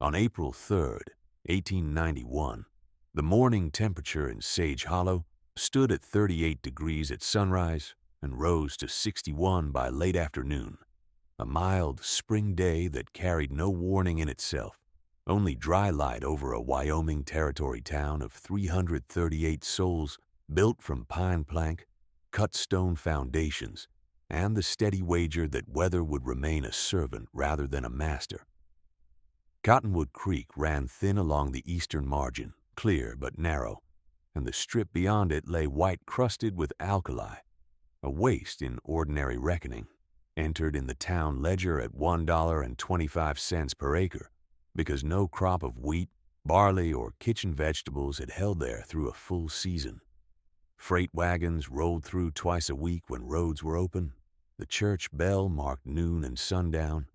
On April 3rd, 1891, the morning temperature in Sage Hollow stood at 38 degrees at sunrise and rose to 61 by late afternoon, a mild spring day that carried no warning in itself, only dry light over a Wyoming Territory town of 338 souls built from pine plank, cut stone foundations, and the steady wager that weather would remain a servant rather than a master. Cottonwood Creek ran thin along the eastern margin, clear but narrow, and the strip beyond it lay white-crusted with alkali, a waste in ordinary reckoning, entered in the town ledger at $1.25 per acre, because no crop of wheat, barley, or kitchen vegetables had held there through a full season. Freight wagons rolled through twice a week when roads were open, the church bell marked noon and sundown,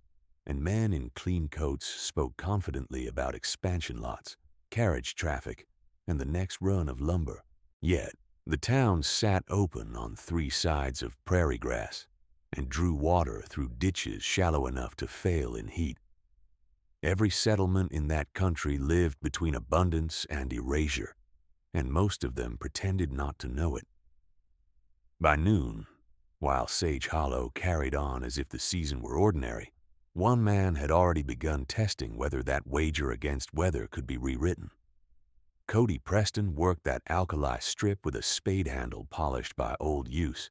and men in clean coats spoke confidently about expansion lots, carriage traffic, and the next run of lumber. Yet, the town sat open on three sides of prairie grass and drew water through ditches shallow enough to fail in heat. Every settlement in that country lived between abundance and erasure, and most of them pretended not to know it. By noon, while Sage Hollow carried on as if the season were ordinary, one man had already begun testing whether that wager against weather could be rewritten. Cody Preston worked that alkali strip with a spade handle polished by old use,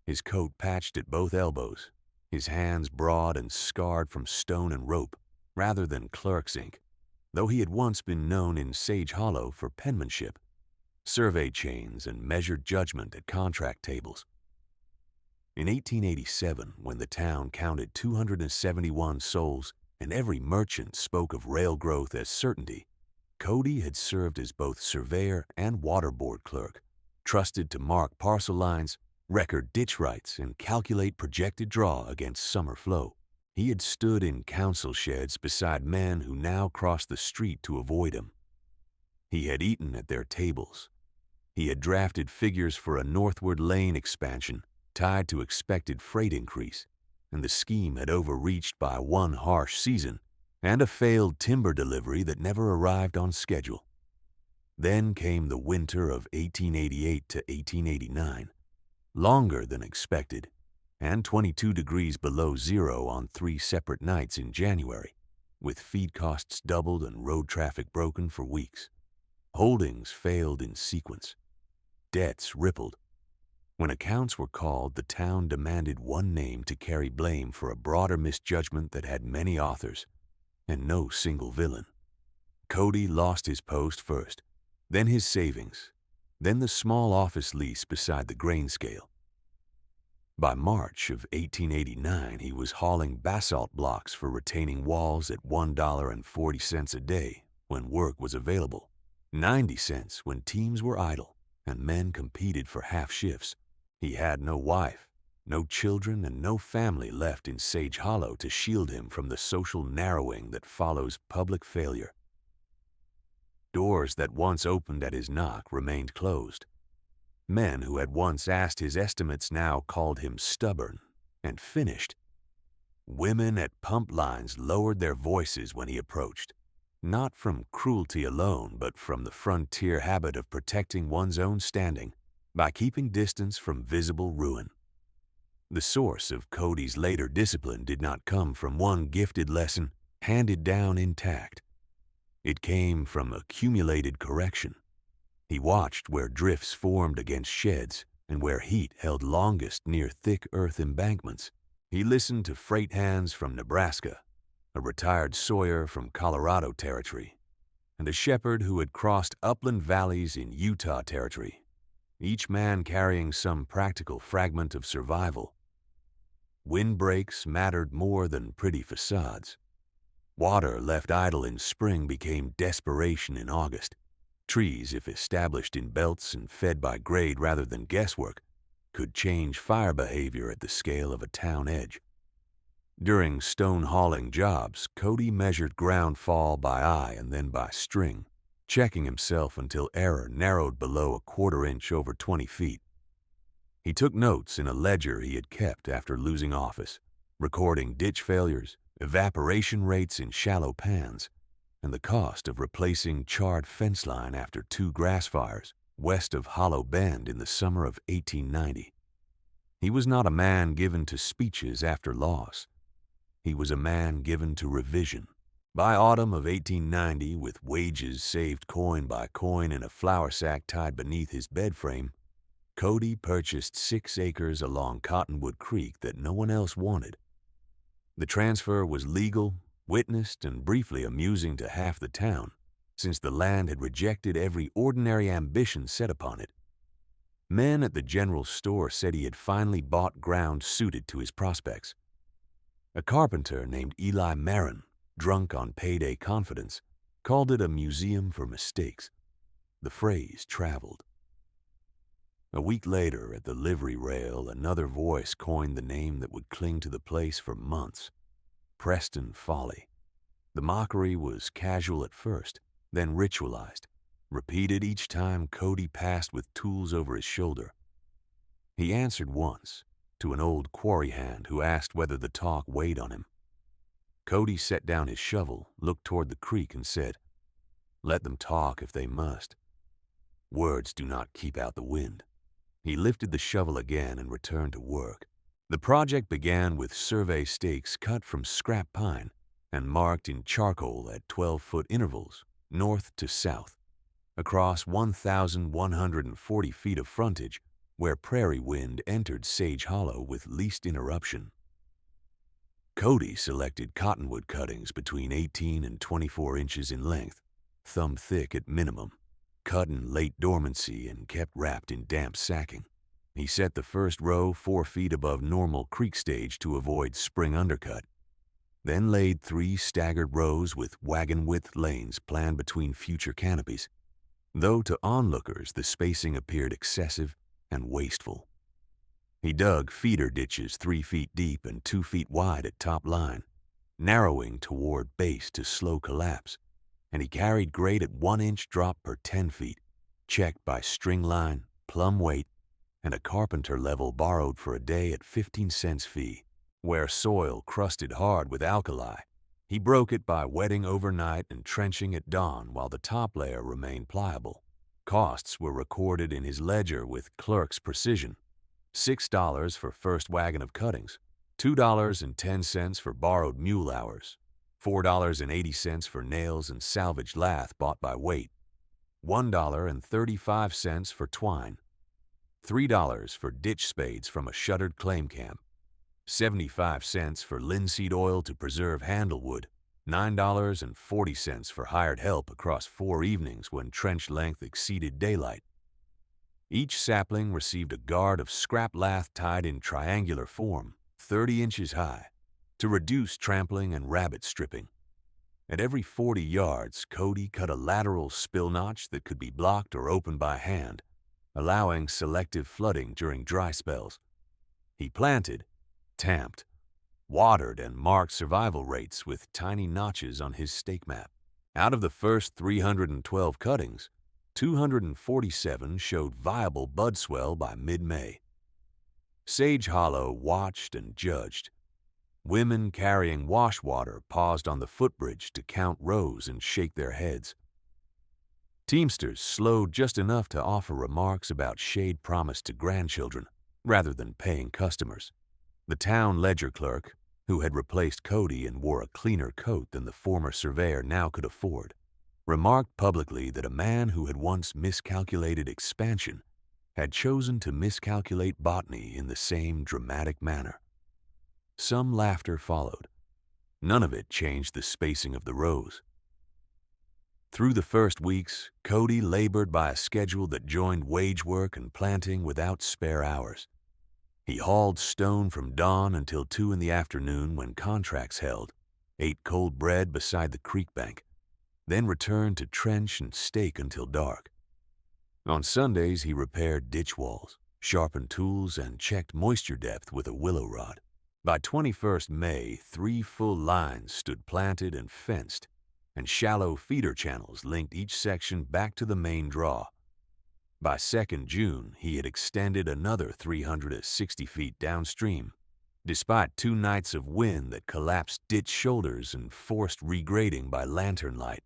his coat patched at both elbows, his hands broad and scarred from stone and rope, rather than clerk's ink, though he had once been known in Sage Hollow for penmanship, survey chains, and measured judgment at contract tables. In 1887, when the town counted 271 souls and every merchant spoke of rail growth as certainty, Cody had served as both surveyor and water board clerk, trusted to mark parcel lines, record ditch rights, and calculate projected draw against summer flow. He had stood in council sheds beside men who now crossed the street to avoid him. He had eaten at their tables. He had drafted figures for a northward lane expansion tied to expected freight increase, and the scheme had overreached by one harsh season and a failed timber delivery that never arrived on schedule. Then came the winter of 1888 to 1889, longer than expected, and 22 degrees below zero on 3 separate nights in January, with feed costs doubled and road traffic broken for weeks. Holdings failed in sequence. Debts rippled. When accounts were called, the town demanded one name to carry blame for a broader misjudgment that had many authors and no single villain. Cody lost his post first, then his savings, then the small office lease beside the grain scale. By March of 1889, he was hauling basalt blocks for retaining walls at $1.40 a day when work was available, 90 cents when teams were idle and men competed for half shifts. He had no wife, no children, and no family left in Sage Hollow to shield him from the social narrowing that follows public failure. Doors that once opened at his knock remained closed. Men who had once asked his estimates now called him stubborn and finished. Women at pump lines lowered their voices when he approached, not from cruelty alone, but from the frontier habit of protecting one's own standing by keeping distance from visible ruin. The source of Cody's later discipline did not come from one gifted lesson handed down intact. It came from accumulated correction. He watched where drifts formed against sheds and where heat held longest near thick earth embankments. He listened to freight hands from Nebraska, a retired sawyer from Colorado Territory, and a shepherd who had crossed upland valleys in Utah Territory, each man carrying some practical fragment of survival. Windbreaks mattered more than pretty facades. Water left idle in spring became desperation in August. Trees, if established in belts and fed by grade rather than guesswork, could change fire behavior at the scale of a town edge. During stone hauling jobs, Cody measured ground fall by eye and then by string, checking himself until error narrowed below a quarter-inch over 20 feet. He took notes in a ledger he had kept after losing office, recording ditch failures, evaporation rates in shallow pans, and the cost of replacing charred fence line after 2 grass fires west of Hollow Bend in the summer of 1890. He was not a man given to speeches after loss. He was a man given to revision. By autumn of 1890, with wages saved coin by coin in a flour sack tied beneath his bed frame, Cody purchased 6 acres along Cottonwood Creek that no one else wanted. The transfer was legal, witnessed, and briefly amusing to half the town, since the land had rejected every ordinary ambition set upon it. Men at the general store said he had finally bought ground suited to his prospects. A carpenter named Eli Marin, drunk on payday confidence, called it a museum for mistakes. The phrase traveled. A week later, at the livery rail, another voice coined the name that would cling to the place for months: Preston Folly. The mockery was casual at first, then ritualized, repeated each time Cody passed with tools over his shoulder. He answered once, to an old quarry hand who asked whether the talk weighed on him. Cody set down his shovel, looked toward the creek, and said, "Let them talk if they must. Words do not keep out the wind." He lifted the shovel again and returned to work. The project began with survey stakes cut from scrap pine and marked in charcoal at 12-foot intervals, north to south, across 1,140 feet of frontage where prairie wind entered Sage Hollow with least interruption. Cody selected cottonwood cuttings between 18 and 24 inches in length, thumb thick at minimum, cut in late dormancy and kept wrapped in damp sacking. He set the first row 4 feet above normal creek stage to avoid spring undercut, then laid 3 staggered rows with wagon-width lanes planned between future canopies, though to onlookers the spacing appeared excessive and wasteful. He dug feeder ditches 3 feet deep and 2 feet wide at top line, narrowing toward base to slow collapse, and he carried grade at 1-inch drop per 10 feet, checked by string line, plumb weight, and a carpenter level borrowed for a day at 15 cents fee. Where soil crusted hard with alkali, he broke it by wetting overnight and trenching at dawn while the top layer remained pliable. Costs were recorded in his ledger with clerk's precision: $6 for first wagon of cuttings, $2.10 for borrowed mule hours, $4.80 for nails and salvaged lath bought by weight, $1.35 for twine, $3 for ditch spades from a shuttered claim camp, 75 cents for linseed oil to preserve handlewood, $9.40 for hired help across 4 evenings when trench length exceeded daylight. Each sapling received a guard of scrap lath tied in triangular form, 30 inches high, to reduce trampling and rabbit stripping. At every 40 yards, Cody cut a lateral spill notch that could be blocked or opened by hand, allowing selective flooding during dry spells. He planted, tamped, watered, and marked survival rates with tiny notches on his stake map. Out of the first 312 cuttings, 247 showed viable bud swell by mid-May. Sage Hollow watched and judged. Women carrying wash water paused on the footbridge to count rows and shake their heads. Teamsters slowed just enough to offer remarks about shade promised to grandchildren, rather than paying customers. The town ledger clerk, who had replaced Cody and wore a cleaner coat than the former surveyor now could afford, remarked publicly that a man who had once miscalculated expansion had chosen to miscalculate botany in the same dramatic manner. Some laughter followed. None of it changed the spacing of the rows. Through the first weeks, Cody labored by a schedule that joined wage work and planting without spare hours. He hauled stone from dawn until 2 in the afternoon when contracts held, ate cold bread beside the creek bank, then returned to trench and stake until dark. On Sundays, he repaired ditch walls, sharpened tools, and checked moisture depth with a willow rod. By 21st May, 3 full lines stood planted and fenced, and shallow feeder channels linked each section back to the main draw. By 2nd June, he had extended another 360 feet downstream, despite 2 nights of wind that collapsed ditch shoulders and forced regrading by lantern light.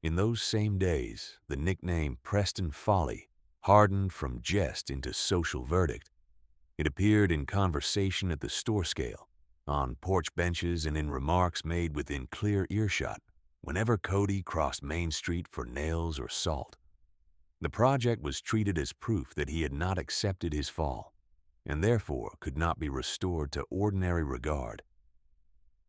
In those same days, the nickname Preston Folly hardened from jest into social verdict. It appeared in conversation at the store scale, on porch benches, and in remarks made within clear earshot whenever Cody crossed Main Street for nails or salt. The project was treated as proof that he had not accepted his fall, and therefore could not be restored to ordinary regard.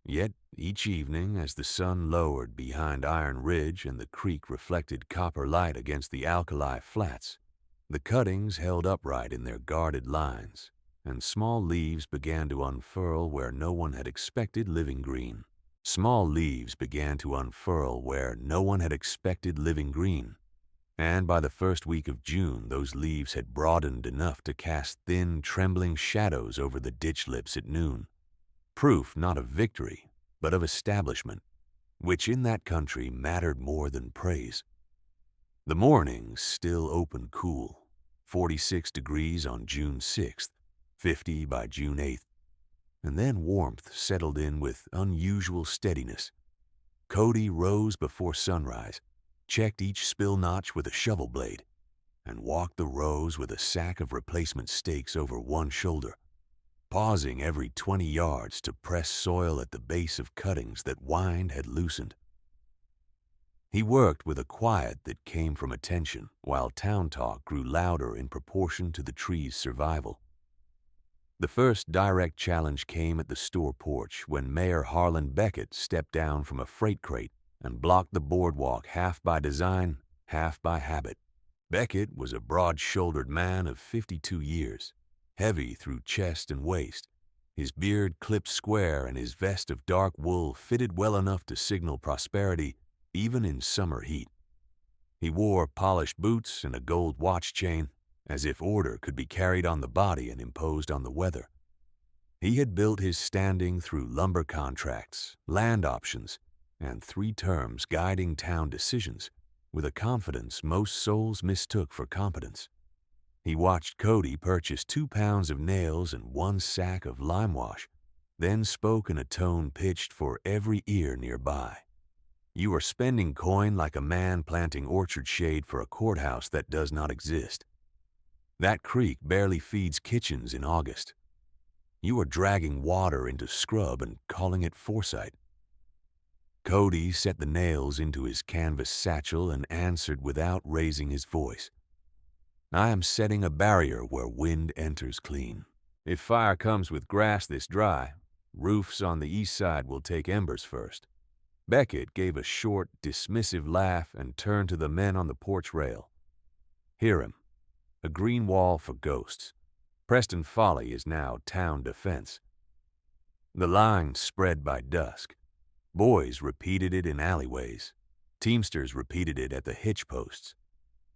Yet each evening, as the sun lowered behind Iron Ridge and the creek reflected copper light against the alkali flats, the cuttings held upright in their guarded lines, and small leaves began to unfurl where no one had expected living green. Small leaves began to unfurl where no one had expected living green, and by the first week of June those leaves had broadened enough to cast thin, trembling shadows over the ditch lips at noon. Proof not of victory, but of establishment, which in that country mattered more than praise. The mornings still opened cool, 46 degrees on June 6th, 50 by June 8th, and then warmth settled in with unusual steadiness. Cody rose before sunrise, checked each spill notch with a shovel blade, and walked the rows with a sack of replacement stakes over one shoulder, pausing every 20 yards to press soil at the base of cuttings that wind had loosened. He worked with a quiet that came from attention, while town talk grew louder in proportion to the tree's survival. The first direct challenge came at the store porch when Mayor Harlan Beckett stepped down from a freight crate and blocked the boardwalk half by design, half by habit. Beckett was a broad-shouldered man of 52 years, heavy through chest and waist, his beard clipped square and his vest of dark wool fitted well enough to signal prosperity even in summer heat. He wore polished boots and a gold watch chain, as if order could be carried on the body and imposed on the weather. He had built his standing through lumber contracts, land options, and 3 terms guiding town decisions with a confidence most souls mistook for competence. He watched Cody purchase 2 pounds of nails and 1 sack of lime wash, then spoke in a tone pitched for every ear nearby. You are spending coin like a man planting orchard shade for a courthouse that does not exist. That creek barely feeds kitchens in August. You are dragging water into scrub and calling it foresight. Cody set the nails into his canvas satchel and answered without raising his voice. I am setting a barrier where wind enters clean. If fire comes with grass this dry, roofs on the east side will take embers first. Beckett gave a short, dismissive laugh and turned to the men on the porch rail. Hear him. A green wall for ghosts. Preston Folly is now town defense. The line spread by dusk. Boys repeated it in alleyways. Teamsters repeated it at the hitch posts.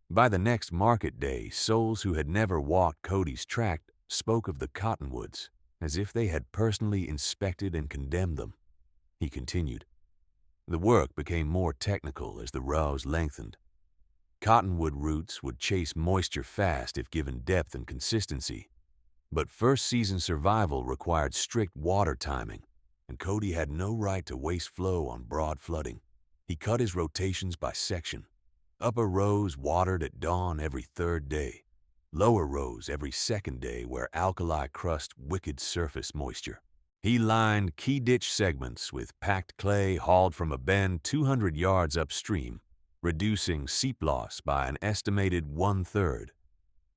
By the next market day, souls who had never walked Cody's tract spoke of the Cottonwoods as if they had personally inspected and condemned them. He continued. The work became more technical as the rows lengthened. Cottonwood roots would chase moisture fast if given depth and consistency, but first-season survival required strict water timing, and Cody had no right to waste flow on broad flooding. He cut his rotations by section. Upper rows watered at dawn every 3rd day, lower rows every 2nd day where alkali crust wicked surface moisture. He lined key ditch segments with packed clay hauled from a bend 200 yards upstream, reducing seep loss by an estimated 1/3.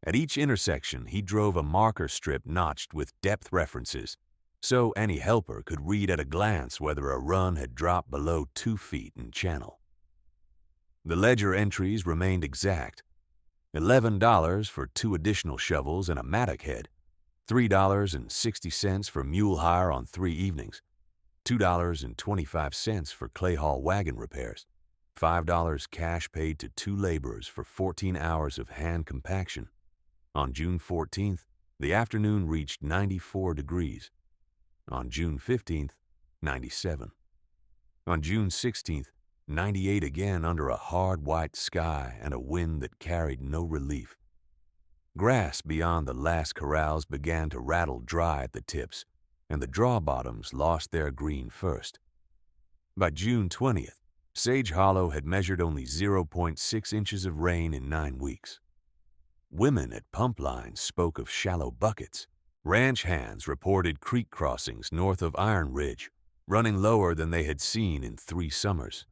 At each intersection, he drove a marker strip notched with depth references, so any helper could read at a glance whether a run had dropped below 2 feet in channel. The ledger entries remained exact. $11 for 2 additional shovels and a mattock head, $3.60 for mule hire on 3 evenings, $2.25 for clay haul wagon repairs, $5 cash paid to 2 laborers for 14 hours of hand compaction. On June 14th, the afternoon reached 94 degrees. On June 15th, 97. On June 16th, 98 again under a hard white sky and a wind that carried no relief. Grass beyond the last corrals began to rattle dry at the tips, and the draw bottoms lost their green first. By June 20th, Sage Hollow had measured only 0.6 inches of rain in 9 weeks. Women at pump lines spoke of shallow buckets. Ranch hands reported creek crossings north of Iron Ridge, running lower than they had seen in 3 summers.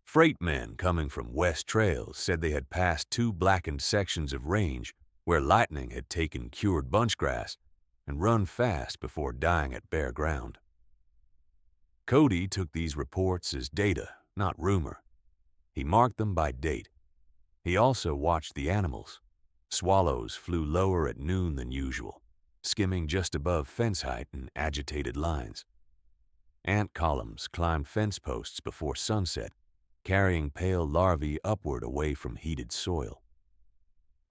Freight men coming from West Trails said they had passed 2 blackened sections of range where lightning had taken cured bunchgrass and run fast before dying at bare ground. Cody took these reports as data, not rumor. He marked them by date. He also watched the animals. Swallows flew lower at noon than usual, skimming just above fence height in agitated lines. Ant columns climbed fence posts before sunset, carrying pale larvae upward away from heated soil.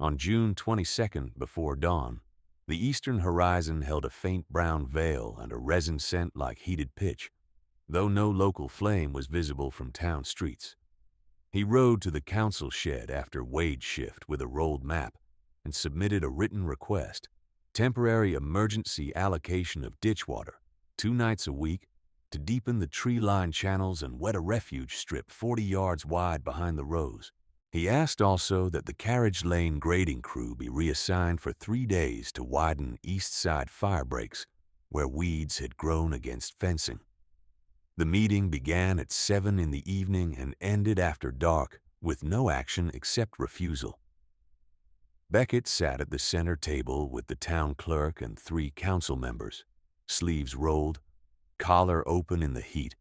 On June 22nd, before dawn, the eastern horizon held a faint brown veil and a resin scent like heated pitch, though no local flame was visible from town streets. He rode to the council shed after wage shift with a rolled map and submitted a written request, temporary emergency allocation of ditch water, 2 nights a week, to deepen the tree-lined channels and wet a refuge strip 40 yards wide behind the rows. He asked also that the carriage lane grading crew be reassigned for 3 days to widen east side fire breaks where weeds had grown against fencing. The meeting began at 7 in the evening and ended after dark with no action except refusal. Beckett sat at the center table with the town clerk and 3 council members, sleeves rolled, collar open in the heat,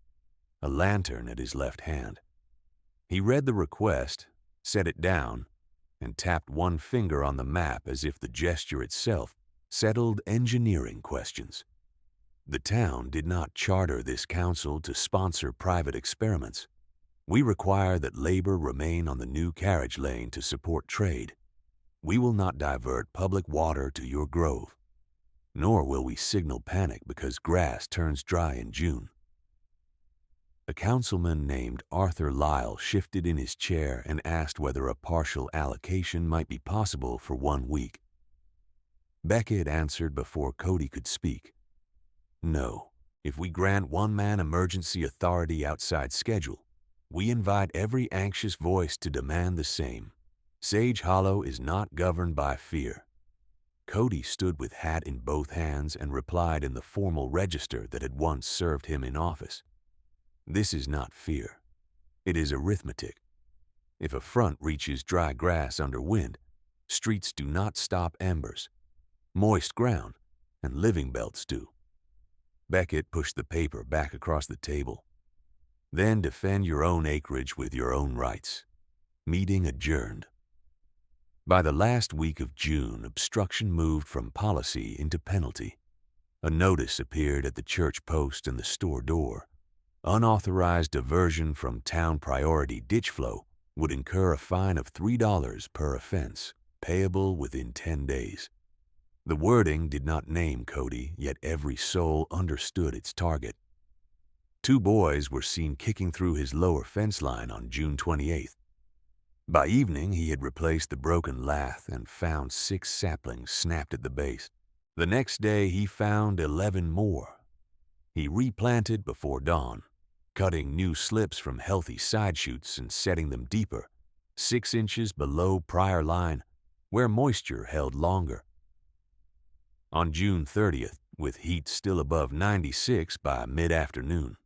a lantern at his left hand. He read the request, set it down, and tapped one finger on the map as if the gesture itself settled engineering questions. The town did not charter this council to sponsor private experiments. We require that labor remain on the new carriage lane to support trade. We will not divert public water to your grove, nor will we signal panic because grass turns dry in June. A councilman named Arthur Lyle shifted in his chair and asked whether a partial allocation might be possible for 1 week. Beckett answered before Cody could speak. No, if we grant one man emergency authority outside schedule, we invite every anxious voice to demand the same. Sage Hollow is not governed by fear. Cody stood with hat in both hands and replied in the formal register that had once served him in office. This is not fear. It is arithmetic. If a front reaches dry grass under wind, streets do not stop embers. Moist ground and living belts do. Beckett pushed the paper back across the table. Then defend your own acreage with your own rights. Meeting adjourned. By the last week of June, obstruction moved from policy into penalty. A notice appeared at the church post and the store door. Unauthorized diversion from town priority ditch flow would incur a fine of $3 per offense, payable within 10 days. The wording did not name Cody, yet every soul understood its target. 2 boys were seen kicking through his lower fence line on June 28th. By evening, he had replaced the broken lath and found 6 saplings snapped at the base. The next day, he found 11 more. He replanted before dawn, cutting new slips from healthy side shoots and setting them deeper, 6 inches below prior line, where moisture held longer. On June 30th, with heat still above 96 by mid-afternoon,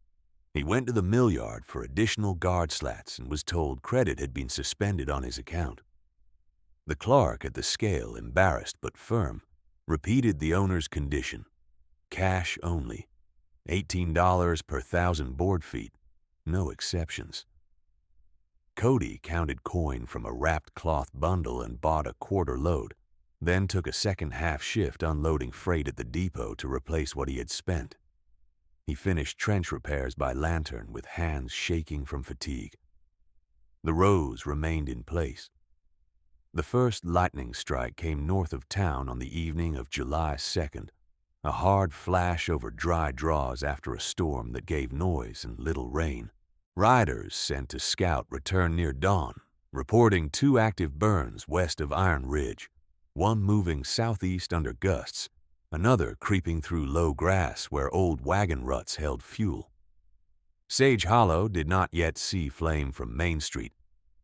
he went to the mill yard for additional guard slats and was told credit had been suspended on his account. The clerk at the scale, embarrassed but firm, repeated the owner's condition. Cash only. $18 per 1,000 board feet. No exceptions. Cody counted coin from a wrapped cloth bundle and bought a quarter load, then took a second half shift unloading freight at the depot to replace what he had spent. He finished trench repairs by lantern with hands shaking from fatigue. The rows remained in place. The first lightning strike came north of town on the evening of July 2nd, a hard flash over dry draws after a storm that gave noise and little rain. Riders sent to scout returned near dawn, reporting 2 active burns west of Iron Ridge, one moving southeast under gusts, another creeping through low grass where old wagon ruts held fuel. Sage Hollow did not yet see flame from Main Street,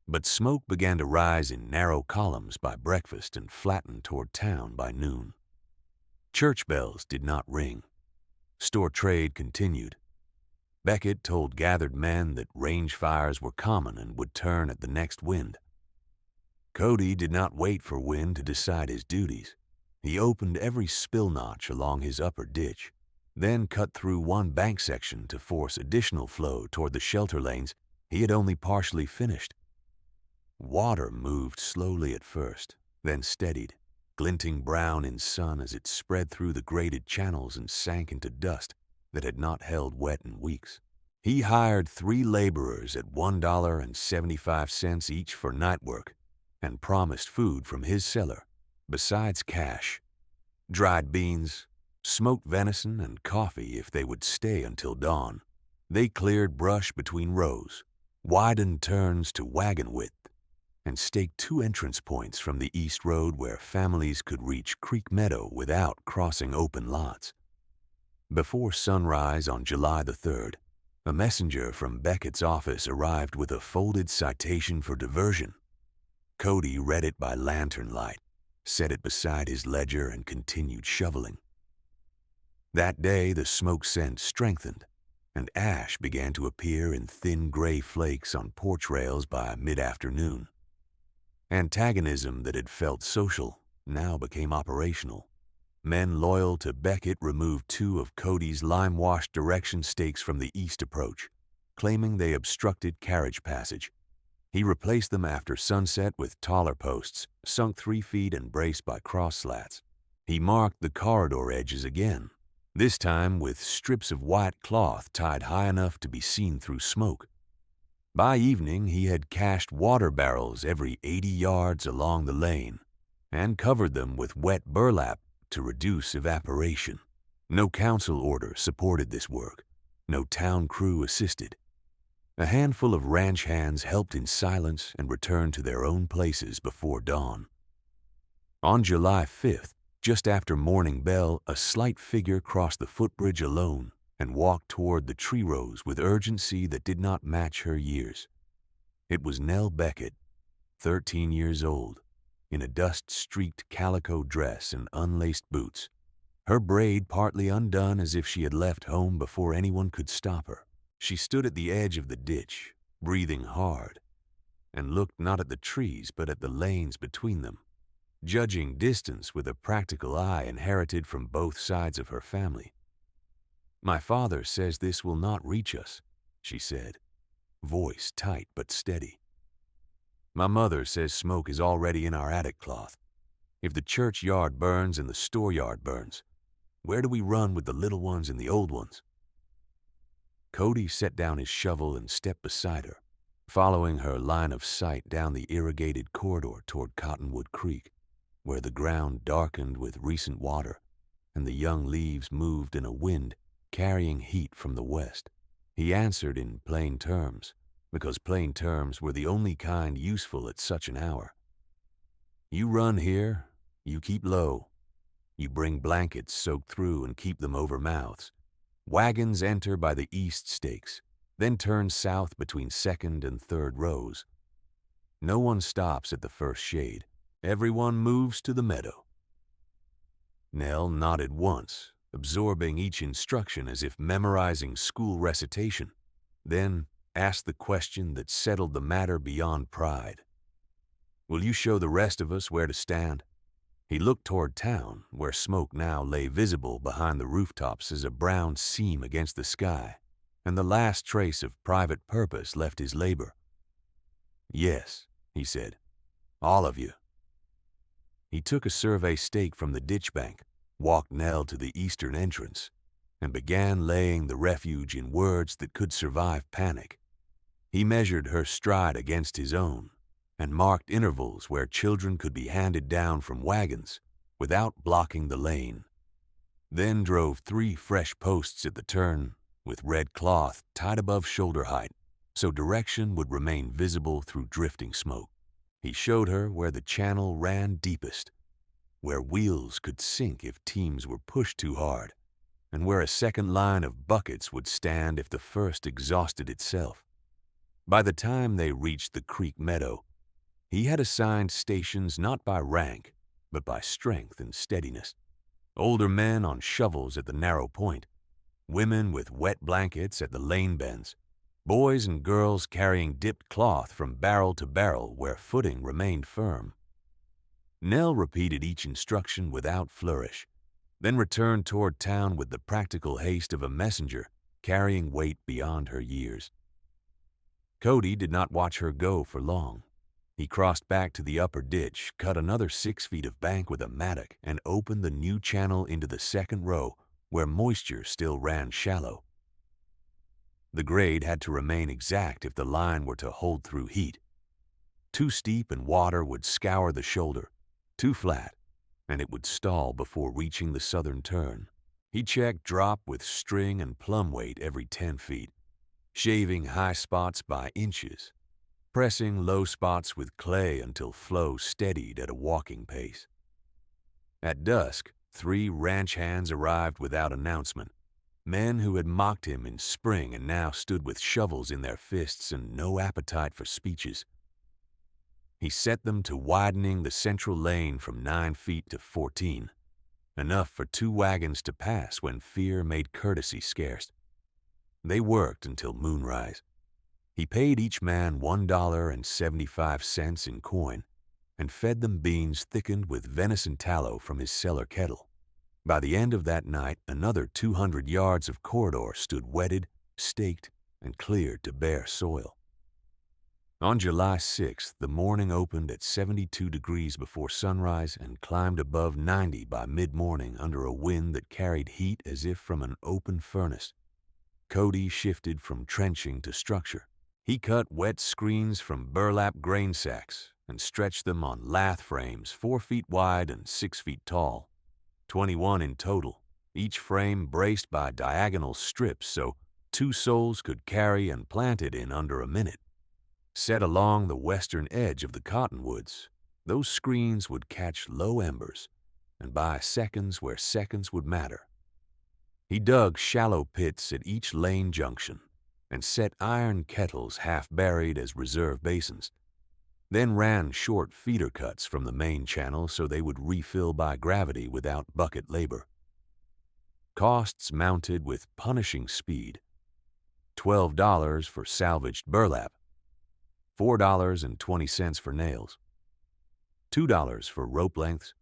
but smoke began to rise in narrow columns by breakfast and flatten toward town by noon. Church bells did not ring. Store trade continued. Beckett told gathered men that range fires were common and would turn at the next wind. Cody did not wait for wind to decide his duties. He opened every spill notch along his upper ditch, then cut through one bank section to force additional flow toward the shelter lanes he had only partially finished. Water moved slowly at first, then steadied, glinting brown in sun as it spread through the graded channels and sank into dust that had not held wet in weeks. He hired 3 laborers at $1.75 each for night work and promised food from his cellar, besides cash, dried beans, smoked venison, and coffee if they would stay until dawn. They cleared brush between rows, widened turns to wagon width, and staked 2 entrance points from the east road where families could reach Creek Meadow without crossing open lots. Before sunrise on July the 3rd, a messenger from Beckett's office arrived with a folded citation for diversion. Cody read it by lantern light, set it beside his ledger, and continued shoveling. That day the smoke scent strengthened, and ash began to appear in thin gray flakes on porch rails by mid-afternoon. Antagonism that had felt social now became operational. Men loyal to Beckett removed 2 of Cody's lime-washed direction stakes from the east approach, claiming they obstructed carriage passage. He replaced them after sunset with taller posts, sunk 3 feet and braced by cross slats. He marked the corridor edges again, this time with strips of white cloth tied high enough to be seen through smoke. By evening, he had cached water barrels every 80 yards along the lane and covered them with wet burlap to reduce evaporation. No council order supported this work. No town crew assisted. A handful of ranch hands helped in silence and returned to their own places before dawn. On July 5th, just after morning bell, a slight figure crossed the footbridge alone and walked toward the tree rows with urgency that did not match her years. It was Nell Beckett, 13 years old, in a dust-streaked calico dress and unlaced boots, her braid partly undone as if she had left home before anyone could stop her. She stood at the edge of the ditch, breathing hard, and looked not at the trees but at the lanes between them, judging distance with a practical eye inherited from both sides of her family. "My father says this will not reach us," she said, voice tight but steady. "My mother says smoke is already in our attic cloth. If the church yard burns and the store yard burns, where do we run with the little ones and the old ones?" Cody set down his shovel and stepped beside her, following her line of sight down the irrigated corridor toward Cottonwood Creek, where the ground darkened with recent water and the young leaves moved in a wind carrying heat from the west. He answered in plain terms, because plain terms were the only kind useful at such an hour. "You run here, you keep low. You bring blankets soaked through and keep them over mouths. Wagons enter by the east stakes, then turn south between 2nd and 3rd rows. No one stops at the first shade. Everyone moves to the meadow." Nell nodded once, absorbing each instruction as if memorizing school recitation, then asked the question that settled the matter beyond pride. "Will you show the rest of us where to stand?" He looked toward town, where smoke now lay visible behind the rooftops as a brown seam against the sky, and the last trace of private purpose left his labor. "Yes," he said, "all of you." He took a survey stake from the ditch bank, walked Nell to the eastern entrance, and began laying the refuge in words that could survive panic. He measured her stride against his own and marked intervals where children could be handed down from wagons without blocking the lane, then drove 3 fresh posts at the turn with red cloth tied above shoulder height so direction would remain visible through drifting smoke. He showed her where the channel ran deepest, where wheels could sink if teams were pushed too hard, and where a second line of buckets would stand if the first exhausted itself. By the time they reached the creek meadow, he had assigned stations not by rank, but by strength and steadiness. Older men on shovels at the narrow point, women with wet blankets at the lane bends, boys and girls carrying dipped cloth from barrel to barrel where footing remained firm. Nell repeated each instruction without flourish, then returned toward town with the practical haste of a messenger carrying weight beyond her years. Cody did not watch her go for long. He crossed back to the upper ditch, cut another 6 feet of bank with a mattock, and opened the new channel into the second row where moisture still ran shallow. The grade had to remain exact if the line were to hold through heat. Too steep and water would scour the shoulder, too flat, and it would stall before reaching the southern turn. He checked drop with string and plumb weight every 10 feet, shaving high spots by inches, pressing low spots with clay until flow steadied at a walking pace. At dusk, 3 ranch hands arrived without announcement, men who had mocked him in spring and now stood with shovels in their fists and no appetite for speeches. He set them to widening the central lane from 9 feet to 14, enough for 2 wagons to pass when fear made courtesy scarce. They worked until moonrise. He paid each man $1.75 in coin and fed them beans thickened with venison tallow from his cellar kettle. By the end of that night, another 200 yards of corridor stood wetted, staked, and cleared to bare soil. On July 6th, the morning opened at 72 degrees before sunrise and climbed above 90 by mid-morning under a wind that carried heat as if from an open furnace. Cody shifted from trenching to structure. He cut wet screens from burlap grain sacks and stretched them on lath frames 4 feet wide and 6 feet tall, 21 in total, each frame braced by diagonal strips so 2 souls could carry and plant it in under a minute. Set along the western edge of the Cottonwoods, those screens would catch low embers and buy seconds where seconds would matter. He dug shallow pits at each lane junction and set iron kettles half buried as reserve basins, then ran short feeder cuts from the main channel so they would refill by gravity without bucket labor. Costs mounted with punishing speed. $12 for salvaged burlap, $4.20 for nails, $2 for rope lengths,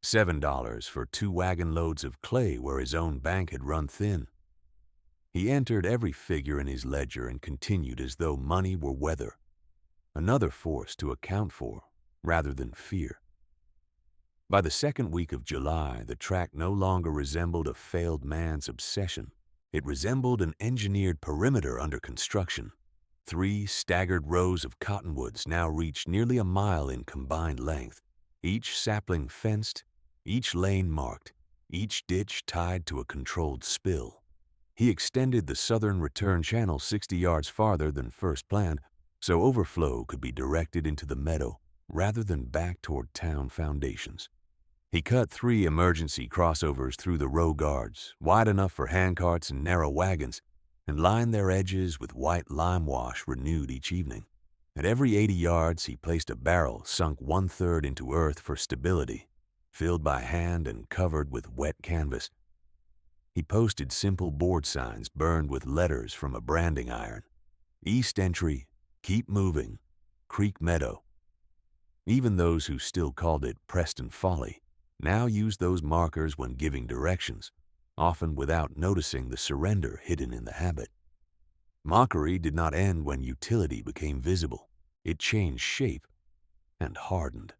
$7 for 2 wagon loads of clay where his own bank had run thin. He entered every figure in his ledger and continued as though money were weather, another force to account for rather than fear. By the second week of July, the track no longer resembled a failed man's obsession. It resembled an engineered perimeter under construction. 3 staggered rows of cottonwoods now reached nearly a mile in combined length, each sapling fenced, each lane marked, each ditch tied to a controlled spill. He extended the southern return channel 60 yards farther than first planned, so overflow could be directed into the meadow rather than back toward town foundations. He cut 3 emergency crossovers through the row guards, wide enough for handcarts and narrow wagons, and lined their edges with white lime wash renewed each evening. At every 80 yards, he placed a barrel sunk 1/3 into earth for stability, filled by hand and covered with wet canvas. He posted simple board signs burned with letters from a branding iron. East Entry, Keep Moving, Creek Meadow. Even those who still called it Preston Folly now used those markers when giving directions, often without noticing the surrender hidden in the habit. Mockery did not end when utility became visible. It changed shape and hardened.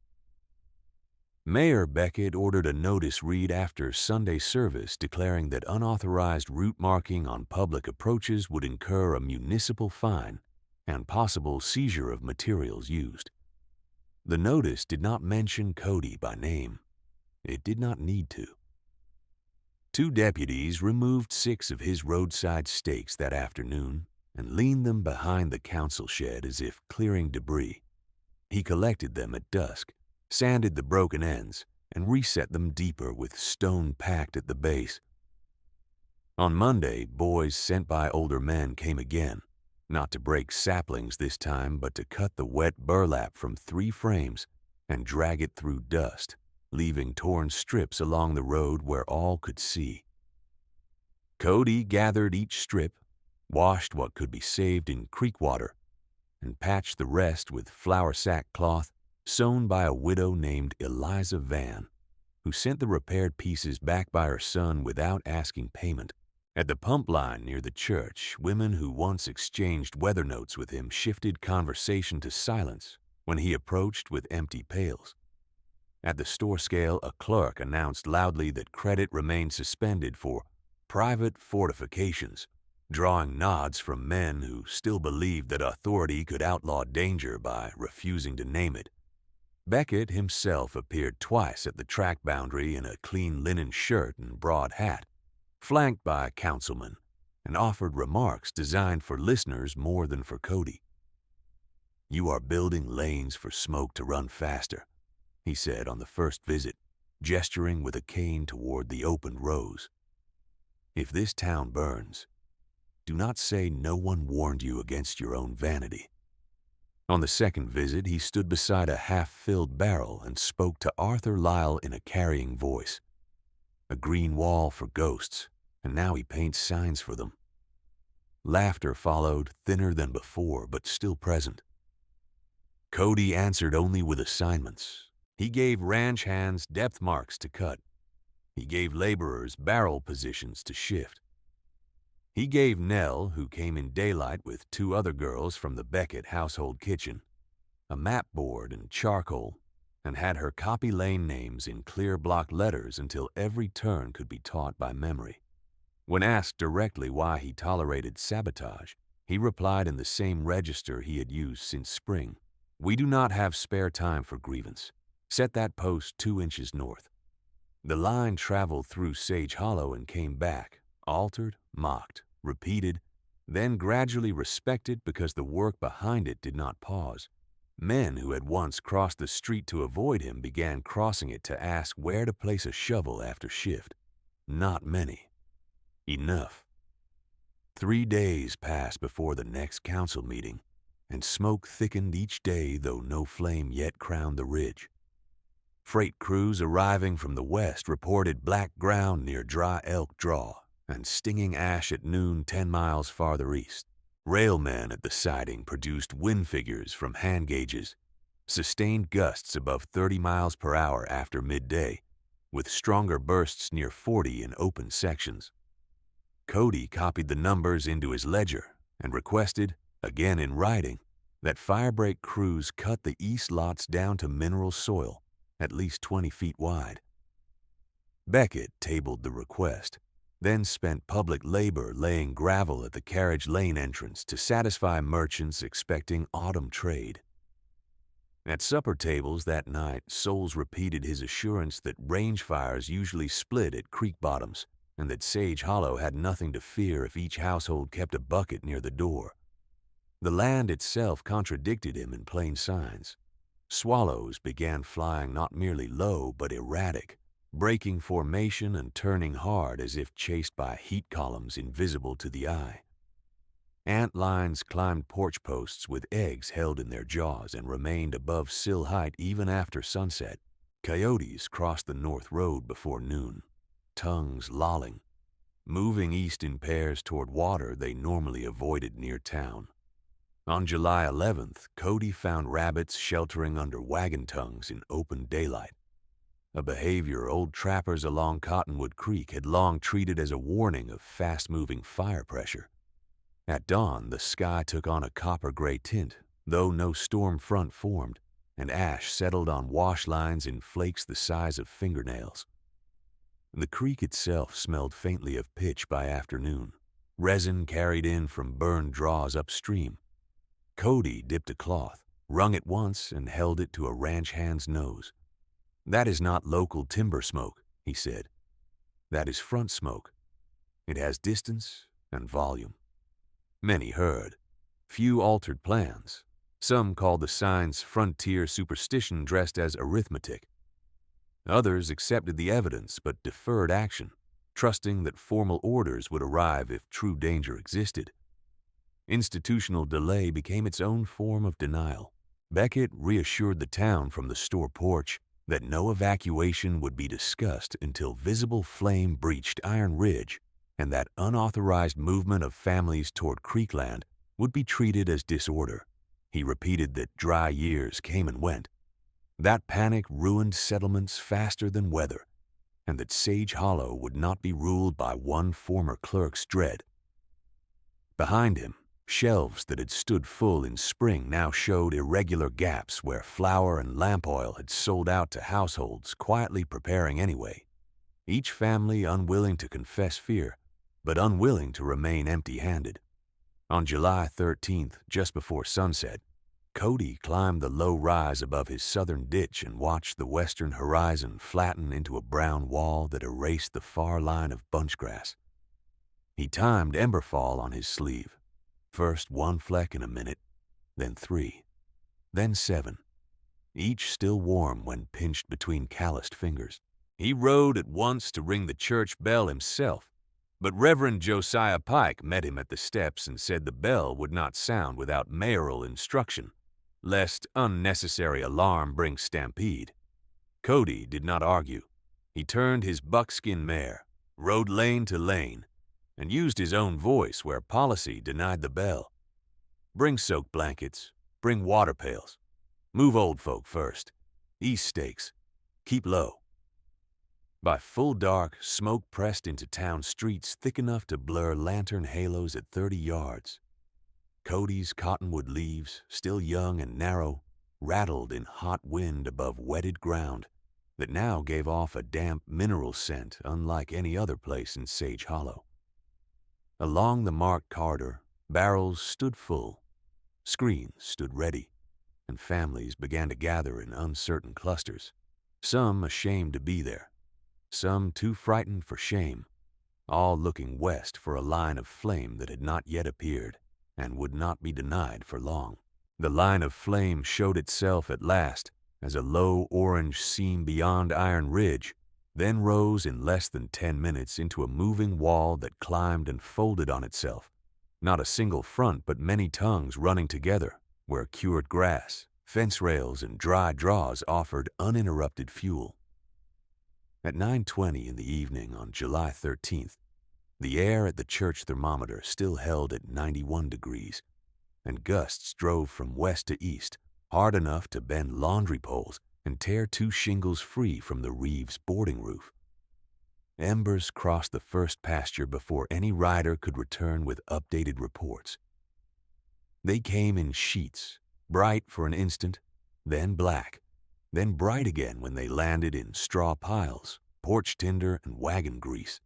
Mayor Beckett ordered a notice read after Sunday service declaring that unauthorized route marking on public approaches would incur a municipal fine and possible seizure of materials used. The notice did not mention Cody by name. It did not need to. 2 deputies removed 6 of his roadside stakes that afternoon and leaned them behind the council shed as if clearing debris. He collected them at dusk, sanded the broken ends, and reset them deeper with stone packed at the base. On Monday, boys sent by older men came again, not to break saplings this time, but to cut the wet burlap from 3 frames and drag it through dust, leaving torn strips along the road where all could see. Cody gathered each strip, washed what could be saved in creek water, and patched the rest with flour sack cloth sewn by a widow named Eliza Van, who sent the repaired pieces back by her son without asking payment. At the pump line near the church, women who once exchanged weather notes with him shifted conversation to silence when he approached with empty pails. At the store scale, a clerk announced loudly that credit remained suspended for private fortifications, drawing nods from men who still believed that authority could outlaw danger by refusing to name it. Beckett himself appeared twice at the track boundary in a clean linen shirt and broad hat, flanked by a councilman, and offered remarks designed for listeners more than for Cody. "You are building lanes for smoke to run faster," he said on the first visit, gesturing with a cane toward the opened rows. "If this town burns, do not say no one warned you against your own vanity." On the second visit, he stood beside a half-filled barrel and spoke to Arthur Lyle in a carrying voice. "A green wall for ghosts, and now he paints signs for them." Laughter followed, thinner than before, but still present. Cody answered only with assignments. He gave ranch hands depth marks to cut. He gave laborers barrel positions to shift. He gave Nell, who came in daylight with 2 other girls from the Beckett household kitchen, a map board and charcoal, and had her copy lane names in clear block letters until every turn could be taught by memory. When asked directly why he tolerated sabotage, he replied in the same register he had used since spring. "We do not have spare time for grievance. Set that post 2 inches north." The line traveled through Sage Hollow and came back, altered, mocked, repeated, then gradually respected because the work behind it did not pause. Men who had once crossed the street to avoid him began crossing it to ask where to place a shovel after shift. Not many. Enough. 3 days passed before the next council meeting, and smoke thickened each day, though no flame yet crowned the ridge. Freight crews arriving from the west reported black ground near Dry Elk Draw and stinging ash at noon 10 miles farther east. Railmen at the siding produced wind figures from hand gauges, sustained gusts above 30 miles per hour after midday, with stronger bursts near 40 in open sections. Cody copied the numbers into his ledger and requested, again in writing, that firebreak crews cut the east lots down to mineral soil, at least 20 feet wide. Beckett tabled the request, then spent public labor laying gravel at the carriage lane entrance to satisfy merchants expecting autumn trade. At supper tables that night, Souls repeated his assurance that range fires usually split at creek bottoms and that Sage Hollow had nothing to fear if each household kept a bucket near the door. The land itself contradicted him in plain signs. Swallows began flying not merely low but erratic, breaking formation and turning hard as if chased by heat columns invisible to the eye. Ant lions climbed porch posts with eggs held in their jaws and remained above sill height even after sunset. Coyotes crossed the north road before noon, tongues lolling, moving east in pairs toward water they normally avoided near town. On July 11th, Cody found rabbits sheltering under wagon tongues in open daylight, a behavior old trappers along Cottonwood Creek had long treated as a warning of fast-moving fire pressure. At dawn, the sky took on a copper-gray tint, though no storm front formed, and ash settled on wash lines in flakes the size of fingernails. The creek itself smelled faintly of pitch by afternoon, resin carried in from burned draws upstream. Cody dipped a cloth, wrung it once, and held it to a ranch hand's nose. "That is not local timber smoke," he said. "That is front smoke. It has distance and volume." Many heard. Few altered plans. Some called the signs frontier superstition dressed as arithmetic. Others accepted the evidence but deferred action, trusting that formal orders would arrive if true danger existed. Institutional delay became its own form of denial. Beckett reassured the town from the store porch that no evacuation would be discussed until visible flame breached Iron Ridge, and that unauthorized movement of families toward Creekland would be treated as disorder. He repeated that dry years came and went. That panic ruined settlements faster than weather, and that Sage Hollow would not be ruled by one former clerk's dread. Behind him, shelves that had stood full in spring now showed irregular gaps where flour and lamp oil had sold out to households quietly preparing anyway, each family unwilling to confess fear, but unwilling to remain empty-handed. On July 13th, just before sunset, Cody climbed the low rise above his southern ditch and watched the western horizon flatten into a brown wall that erased the far line of bunchgrass. He timed Emberfall on his sleeve. First 1 fleck in a minute, then 3, then 7, each still warm when pinched between calloused fingers. He rode at once to ring the church bell himself, but Reverend Josiah Pike met him at the steps and said the bell would not sound without mayoral instruction, lest unnecessary alarm bring stampede. Cody did not argue. He turned his buckskin mare, rode lane to lane, and used his own voice where policy denied the bell. Bring soaked blankets, bring water pails. Move old folk first. Ease stakes. Keep low. By full dark, smoke pressed into town streets thick enough to blur lantern halos at 30 yards. Cody's cottonwood leaves, still young and narrow, rattled in hot wind above wetted ground that now gave off a damp mineral scent unlike any other place in Sage Hollow. Along the marked corridor, barrels stood full, screens stood ready, and families began to gather in uncertain clusters, some ashamed to be there, some too frightened for shame, all looking west for a line of flame that had not yet appeared and would not be denied for long. The line of flame showed itself at last as a low orange seam beyond Iron Ridge, then rose in less than 10 minutes into a moving wall that climbed and folded on itself, not a single front but many tongues running together, where cured grass, fence rails, and dry draws offered uninterrupted fuel. At 9:20 in the evening on July 13th, the air at the church thermometer still held at 91 degrees, and gusts drove from west to east, hard enough to bend laundry poles and tear 2 shingles free from the Reeves boarding roof. Embers crossed the first pasture before any rider could return with updated reports. They came in sheets, bright for an instant, then black, then bright again when they landed in straw piles, porch tinder, and wagon grease.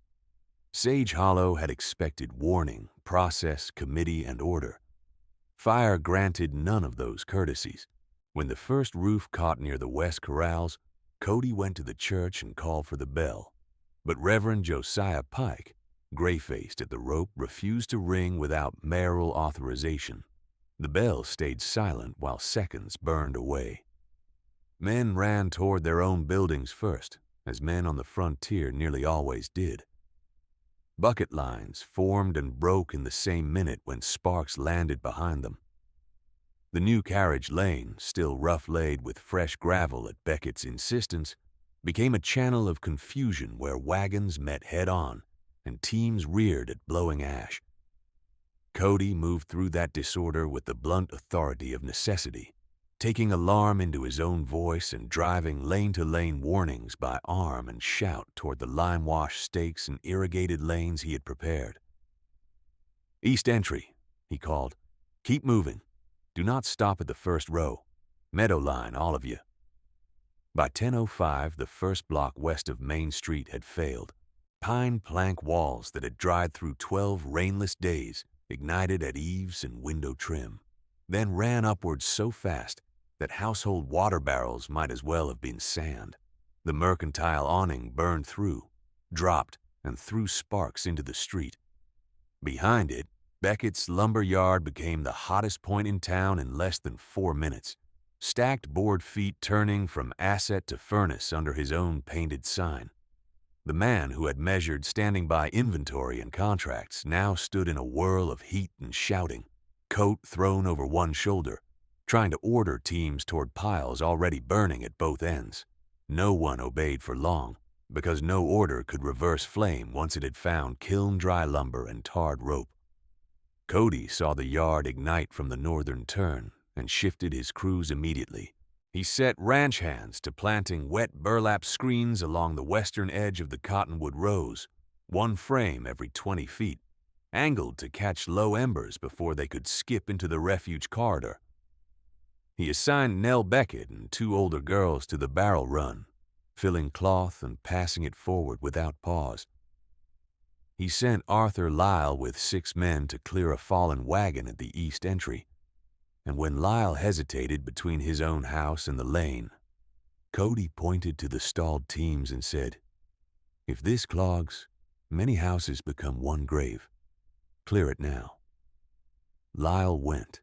Sage Hollow had expected warning, process, committee, and order. Fire granted none of those courtesies. When the first roof caught near the west corrals, Cody went to the church and called for the bell. But Reverend Josiah Pike, gray-faced at the rope, refused to ring without mayoral authorization. The bell stayed silent while seconds burned away. Men ran toward their own buildings first, as men on the frontier nearly always did. Bucket lines formed and broke in the same minute when sparks landed behind them. The new carriage lane, still rough-laid with fresh gravel at Beckett's insistence, became a channel of confusion where wagons met head-on and teams reared at blowing ash. Cody moved through that disorder with the blunt authority of necessity, taking alarm into his own voice and driving lane-to-lane warnings by arm and shout toward the lime-washed stakes and irrigated lanes he had prepared. "East entry," he called. "Keep moving. Do not stop at the first row. Meadow line, all of you." By 10:05, the first block west of Main Street had failed. Pine plank walls that had dried through 12 rainless days ignited at eaves and window trim, then ran upwards so fast that household water barrels might as well have been sand. The mercantile awning burned through, dropped, and threw sparks into the street. Behind it, Beckett's lumber yard became the hottest point in town in less than 4 minutes, stacked board feet turning from asset to furnace under his own painted sign. The man who had measured standing by inventory and contracts now stood in a whirl of heat and shouting, coat thrown over one shoulder, trying to order teams toward piles already burning at both ends. No one obeyed for long, because no order could reverse flame once it had found kiln-dry lumber and tarred rope. Cody saw the yard ignite from the northern turn and shifted his crews immediately. He set ranch hands to planting wet burlap screens along the western edge of the cottonwood rows, one frame every 20 feet, angled to catch low embers before they could skip into the refuge corridor. He assigned Nell Beckett and 2 older girls to the barrel run, filling cloth and passing it forward without pause. He sent Arthur Lyle with 6 men to clear a fallen wagon at the east entry, and when Lyle hesitated between his own house and the lane, Cody pointed to the stalled teams and said, "If this clogs, many houses become one grave. Clear it now." Lyle went.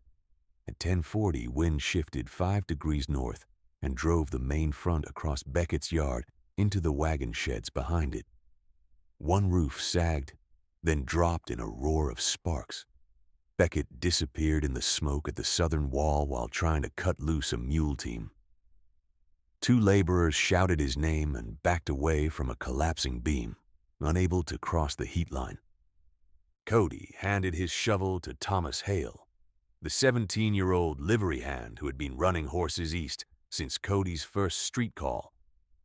At 10:40, wind shifted 5 degrees north and drove the main front across Beckett's yard into the wagon sheds behind it. One roof sagged, then dropped in a roar of sparks. Beckett disappeared in the smoke at the southern wall while trying to cut loose a mule team. 2 laborers shouted his name and backed away from a collapsing beam, unable to cross the heat line. Cody handed his shovel to Thomas Hale, the 17-year-old livery hand who had been running horses east since Cody's first street call,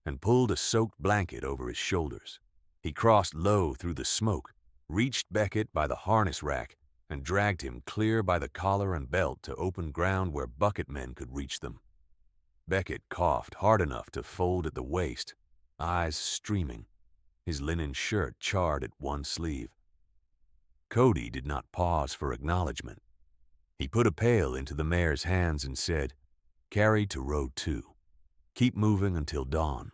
and pulled a soaked blanket over his shoulders. He crossed low through the smoke, reached Beckett by the harness rack, and dragged him clear by the collar and belt to open ground where bucket men could reach them. Beckett coughed hard enough to fold at the waist, eyes streaming, his linen shirt charred at one sleeve. Cody did not pause for acknowledgement. He put a pail into the mare's hands and said, "Carry to row 2. Keep moving until dawn."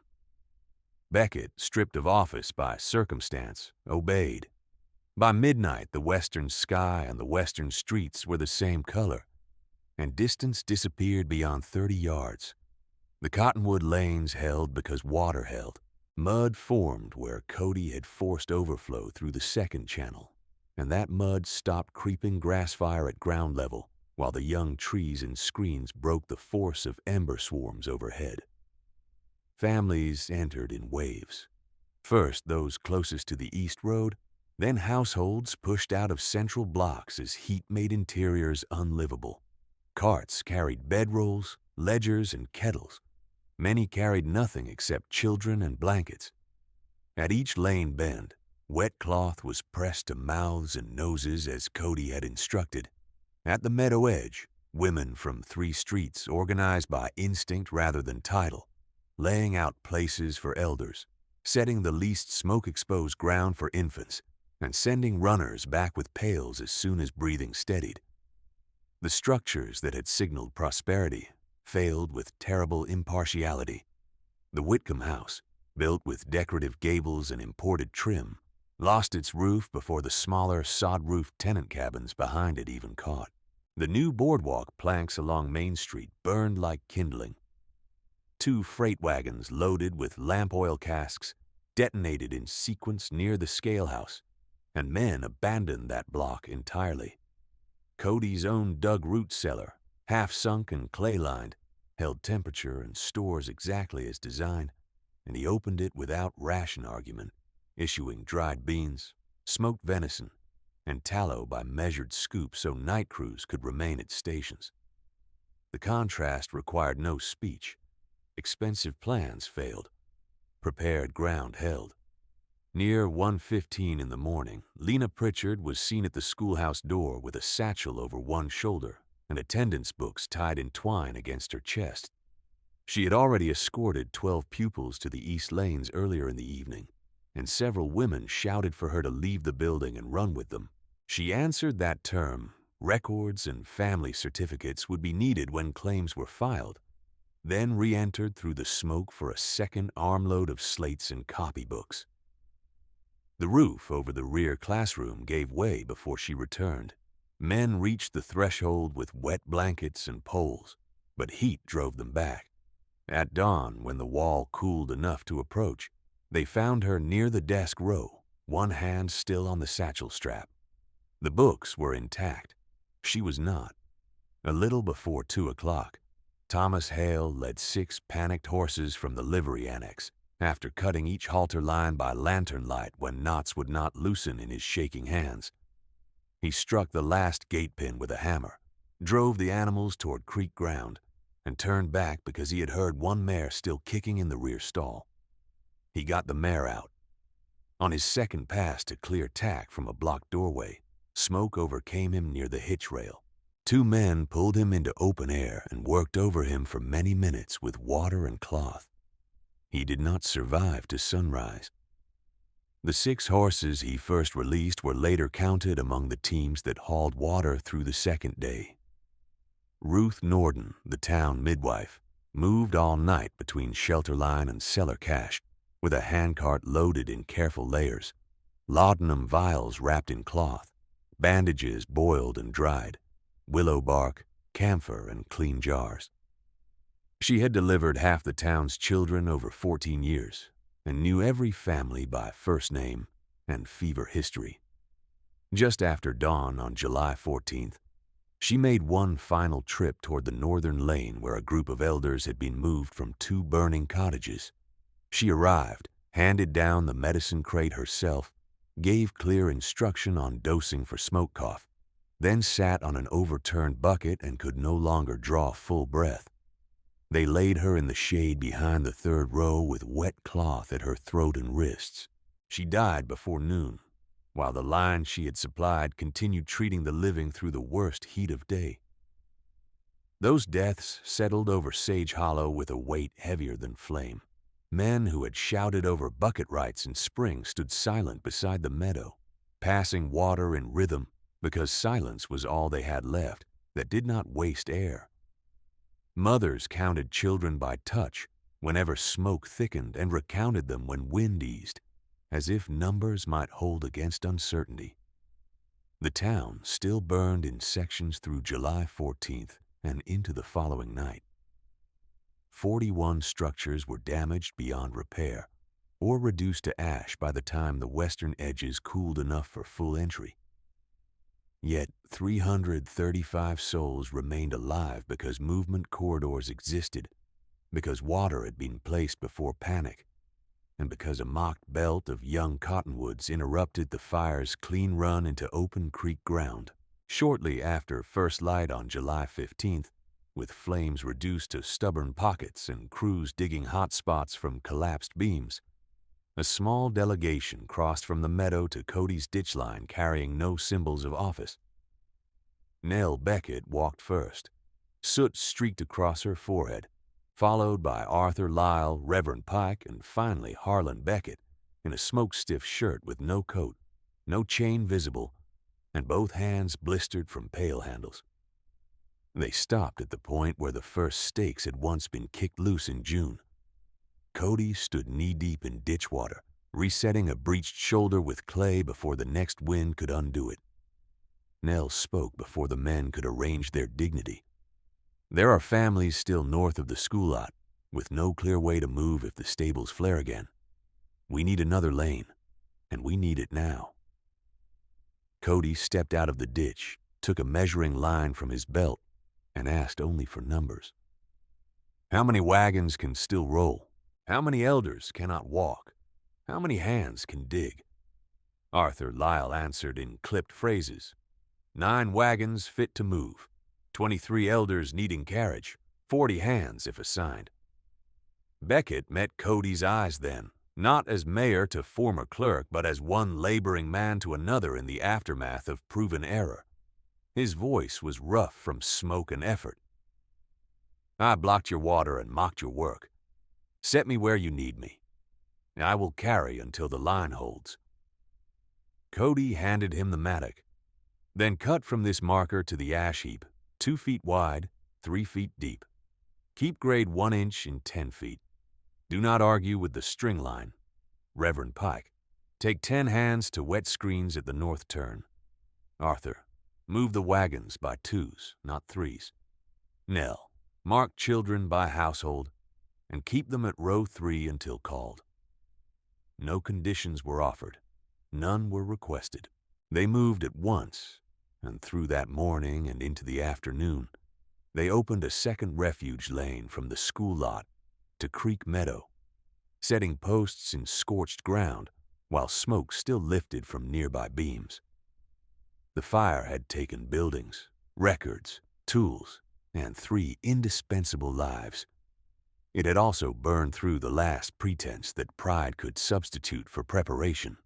Beckett, stripped of office by circumstance, obeyed. By midnight, the western sky and the western streets were the same color, and distance disappeared beyond 30 yards. The cottonwood lanes held because water held. Mud formed where Cody had forced overflow through the second channel, and that mud stopped creeping grass fire at ground level while the young trees and screens broke the force of ember swarms overhead. Families entered in waves. First those closest to the east road, then households pushed out of central blocks as heat made interiors unlivable. Carts carried bedrolls, ledgers, and kettles. Many carried nothing except children and blankets. At each lane bend, wet cloth was pressed to mouths and noses as Cody had instructed. At the meadow edge, women from 3 streets organized by instinct rather than title, laying out places for elders, setting the least smoke-exposed ground for infants, and sending runners back with pails as soon as breathing steadied. The structures that had signaled prosperity failed with terrible impartiality. The Whitcomb house, built with decorative gables and imported trim, lost its roof before the smaller sod-roofed tenant cabins behind it even caught. The new boardwalk planks along Main Street burned like kindling. 2 freight wagons loaded with lamp oil casks detonated in sequence near the scale house, and men abandoned that block entirely. Cody's own dug root cellar, half-sunk and clay-lined, held temperature and stores exactly as designed, and he opened it without ration argument, issuing dried beans, smoked venison, and tallow by measured scoops so night crews could remain at stations. The contrast required no speech. Expensive plans failed. Prepared ground held. Near 1:15 in the morning, Lena Pritchard was seen at the schoolhouse door with a satchel over one shoulder and attendance books tied in twine against her chest. She had already escorted 12 pupils to the east lanes earlier in the evening, and several women shouted for her to leave the building and run with them. She answered that term. Records and family certificates would be needed when claims were filed, then re-entered through the smoke for a second armload of slates and copybooks. The roof over the rear classroom gave way before she returned. Men reached the threshold with wet blankets and poles, but heat drove them back. At dawn, when the wall cooled enough to approach, They found her near the desk row, one hand still on the satchel strap. The books were intact. She was not. A little before 2 o'clock, Thomas Hale led 6 panicked horses from the livery annex, after cutting each halter line by lantern light when knots would not loosen in his shaking hands. He struck the last gate pin with a hammer, drove the animals toward creek ground, and turned back because he had heard one mare still kicking in the rear stall. He got the mare out. On his second pass to clear tack from a blocked doorway, smoke overcame him near the hitch rail. 2 men pulled him into open air and worked over him for many minutes with water and cloth. He did not survive to sunrise. The 6 horses he first released were later counted among the teams that hauled water through the second day. Ruth Norden, the town midwife, moved all night between shelter line and cellar cache with a handcart loaded in careful layers, laudanum vials wrapped in cloth, bandages boiled and dried, willow bark, camphor, and clean jars. She had delivered half the town's children over 14 years and knew every family by first name and fever history. Just after dawn on July 14th, she made one final trip toward the northern lane where a group of elders had been moved from 2 burning cottages. She arrived, handed down the medicine crate herself, gave clear instruction on dosing for smoke cough, then sat on an overturned bucket and could no longer draw full breath. They laid her in the shade behind the 3rd row with wet cloth at her throat and wrists. She died before noon, while the line she had supplied continued treating the living through the worst heat of day. Those deaths settled over Sage Hollow with a weight heavier than flame. Men who had shouted over bucket rights in spring stood silent beside the meadow, passing water in rhythm because silence was all they had left that did not waste air. Mothers counted children by touch whenever smoke thickened and recounted them when wind eased, as if numbers might hold against uncertainty. The town still burned in sections through July 14th and into the following night. 41 structures were damaged beyond repair or reduced to ash by the time the western edges cooled enough for full entry. Yet 335 souls remained alive because movement corridors existed, because water had been placed before panic, and because a mocked belt of young cottonwoods interrupted the fire's clean run into open creek ground. Shortly after first light on July 15th, with flames reduced to stubborn pockets and crews digging hot spots from collapsed beams, a small delegation crossed from the meadow to Cody's ditch line carrying no symbols of office. Nell Beckett walked first. Soot streaked across her forehead, followed by Arthur Lyle, Reverend Pike, and finally Harlan Beckett in a smoke-stiff shirt with no coat, no chain visible, and both hands blistered from pail handles. They stopped at the point where the first stakes had once been kicked loose in June. Cody stood knee-deep in ditch water, resetting a breached shoulder with clay before the next wind could undo it. Nell spoke before the men could arrange their dignity. There are families still north of the school lot, with no clear way to move if the stables flare again. We need another lane, and we need it now. Cody stepped out of the ditch, took a measuring line from his belt, and asked only for numbers. How many wagons can still roll? How many elders cannot walk? How many hands can dig? Arthur Lyle answered in clipped phrases. 9 wagons fit to move, 23 elders needing carriage, 40 hands if assigned. Beckett met Cody's eyes then, not as mayor to former clerk, but as one laboring man to another in the aftermath of proven error. His voice was rough from smoke and effort. I blocked your water and mocked your work. Set me where you need me. I will carry until the line holds. Cody handed him the mattock. Then cut from this marker to the ash heap, 2 feet wide, 3 feet deep. Keep grade 1 inch in 10 feet. Do not argue with the string line. Reverend Pike. Take 10 hands to wet screens at the north turn. Arthur. Move the wagons by 2s, not 3s. Nell. Mark children by household and keep them at row 3 until called. No conditions were offered. None were requested. They moved at once, and through that morning and into the afternoon, they opened a second refuge lane from the school lot to Creek Meadow, setting posts in scorched ground while smoke still lifted from nearby beams. The fire had taken buildings, records, tools, and 3 indispensable lives. It had also burned through the last pretense that pride could substitute for preparation.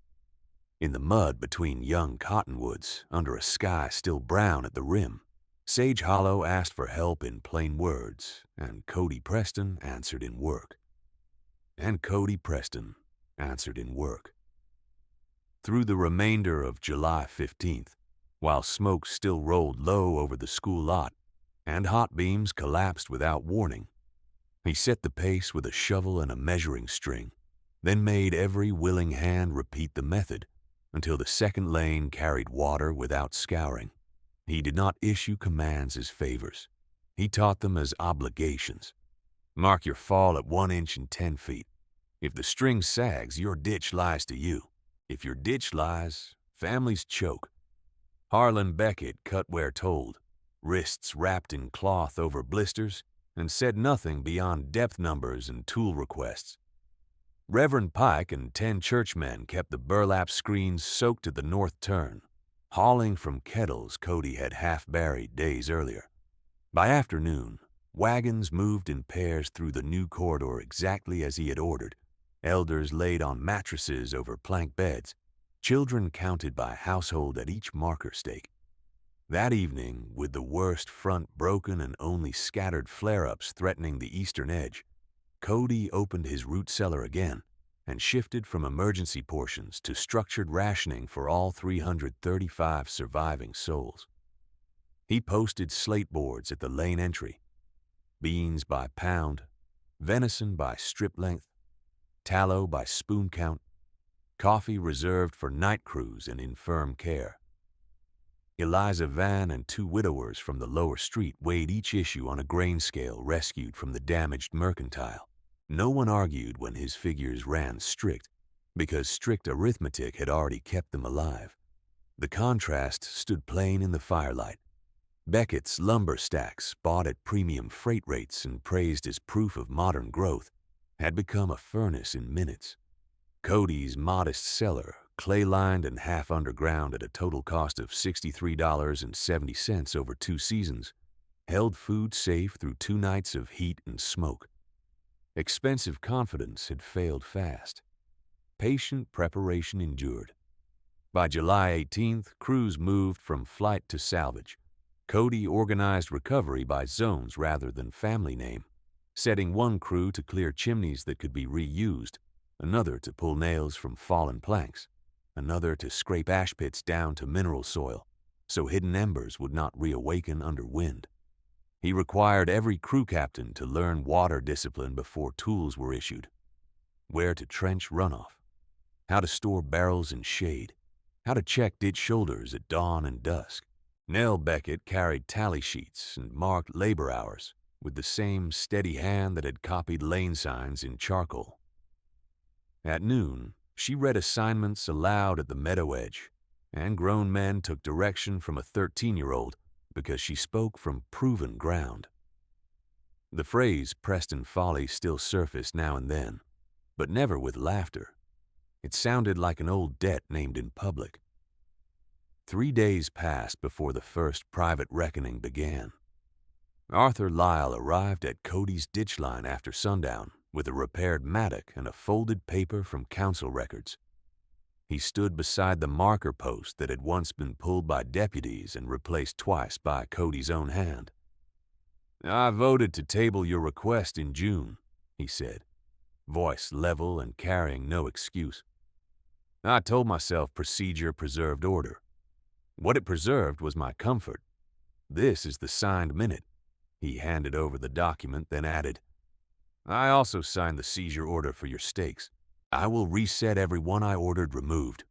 In the mud between young cottonwoods, under a sky still brown at the rim, Sage Hollow asked for help in plain words, and Cody Preston answered in work. Through the remainder of July 15th, while smoke still rolled low over the school lot and hot beams collapsed without warning, he set the pace with a shovel and a measuring string, then made every willing hand repeat the method until the second lane carried water without scouring. He did not issue commands as favors. He taught them as obligations. Mark your fall at 1 inch and 10 feet. If the string sags, your ditch lies to you. If your ditch lies, families choke. Harlan Beckett cut where told, wrists wrapped in cloth over blisters, and said nothing beyond depth numbers and tool requests. Reverend Pike and 10 churchmen kept the burlap screens soaked at the north turn, hauling from kettles Cody had half buried days earlier. By afternoon, wagons moved in pairs through the new corridor exactly as he had ordered. Elders laid on mattresses over plank beds, children counted by household at each marker stake. That evening, with the worst front broken and only scattered flare-ups threatening the eastern edge, Cody opened his root cellar again and shifted from emergency portions to structured rationing for all 335 surviving souls. He posted slate boards at the lane entry, beans by pound, venison by strip length, tallow by spoon count, coffee reserved for night crews and infirm care. Eliza Van and 2 widowers from the lower street weighed each issue on a grain scale rescued from the damaged mercantile. No one argued when his figures ran strict, because strict arithmetic had already kept them alive. The contrast stood plain in the firelight. Beckett's lumber stacks, bought at premium freight rates and praised as proof of modern growth, had become a furnace in minutes. Cody's modest cellar, clay-lined and half underground at a total cost of $63.70 over 2 seasons, held food safe through 2 nights of heat and smoke. Expensive confidence had failed fast. Patient preparation endured. By July 18th, crews moved from flight to salvage. Cody organized recovery by zones rather than family name, setting 1 crew to clear chimneys that could be reused, another to pull nails from fallen planks, another to scrape ash pits down to mineral soil so hidden embers would not reawaken under wind. He required every crew captain to learn water discipline before tools were issued, where to trench runoff, how to store barrels in shade, how to check ditch shoulders at dawn and dusk. Nell Beckett carried tally sheets and marked labor hours with the same steady hand that had copied lane signs in charcoal. At noon, she read assignments aloud at the meadow edge, and grown men took direction from a 13-year-old because she spoke from proven ground. The phrase Preston Folly still surfaced now and then, but never with laughter. It sounded like an old debt named in public. 3 days passed before the first private reckoning began. Arthur Lyle arrived at Cody's ditch line after sundown with a repaired mattock and a folded paper from council records. He stood beside the marker post that had once been pulled by deputies and replaced twice by Cody's own hand. "I voted to table your request in June," he said, voice level and carrying no excuse. "I told myself procedure preserved order. What it preserved was my comfort. This is the signed minute." He handed over the document, then added, "I also signed the seizure order for your stakes. I will reset every one I ordered removed."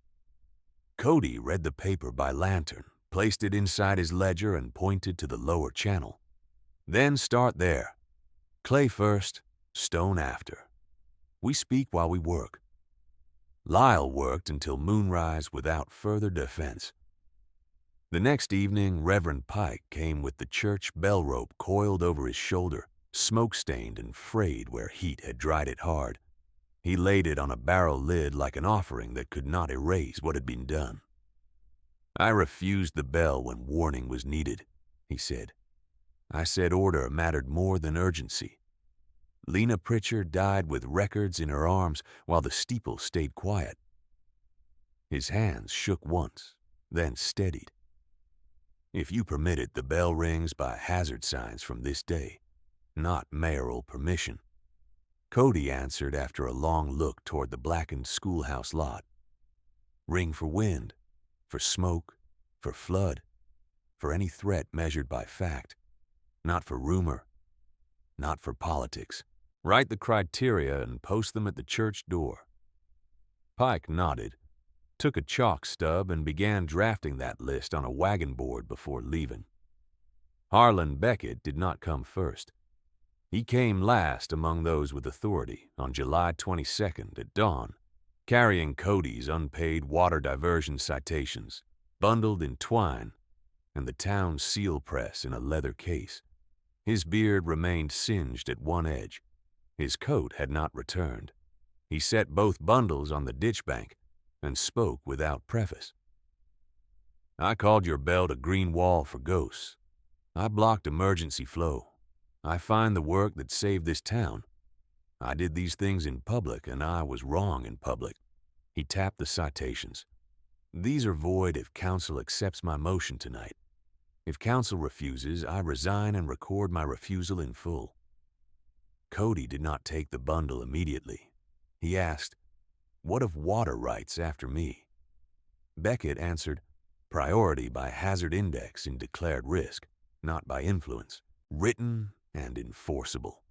Cody read the paper by lantern, placed it inside his ledger, and pointed to the lower channel. "Then start there. Clay first, stone after. We speak while we work." Lyle worked until moonrise without further defense. The next evening, Reverend Pike came with the church bell rope coiled over his shoulder, smoke-stained and frayed where heat had dried it hard. He laid it on a barrel lid like an offering that could not erase what had been done. "I refused the bell when warning was needed," he said. "I said order mattered more than urgency. Lena Pritchard died with records in her arms while the steeple stayed quiet." His hands shook once, then steadied. "If you permit it, the bell rings by hazard signs from this day, not mayoral permission." Cody answered after a long look toward the blackened schoolhouse lot. "Ring for wind, for smoke, for flood, for any threat measured by fact, not for rumor, not for politics. Write the criteria and post them at the church door." Pike nodded, took a chalk stub, and began drafting that list on a wagon board before leaving. Harlan Beckett did not come first. He came last among those with authority on July 22nd at dawn, carrying Cody's unpaid water diversion citations, bundled in twine, and the town's seal press in a leather case. His beard remained singed at one edge. His coat had not returned. He set both bundles on the ditch bank and spoke without preface. "I called your belt a green wall for ghosts. I blocked emergency flow. I find the work that saved this town. I did these things in public, and I was wrong in public." He tapped the citations. "These are void if council accepts my motion tonight. If council refuses, I resign and record my refusal in full." Cody did not take the bundle immediately. He asked, "What of water rights after me?" Beckett answered, "Priority by hazard index in declared risk, not by influence, written and enforceable."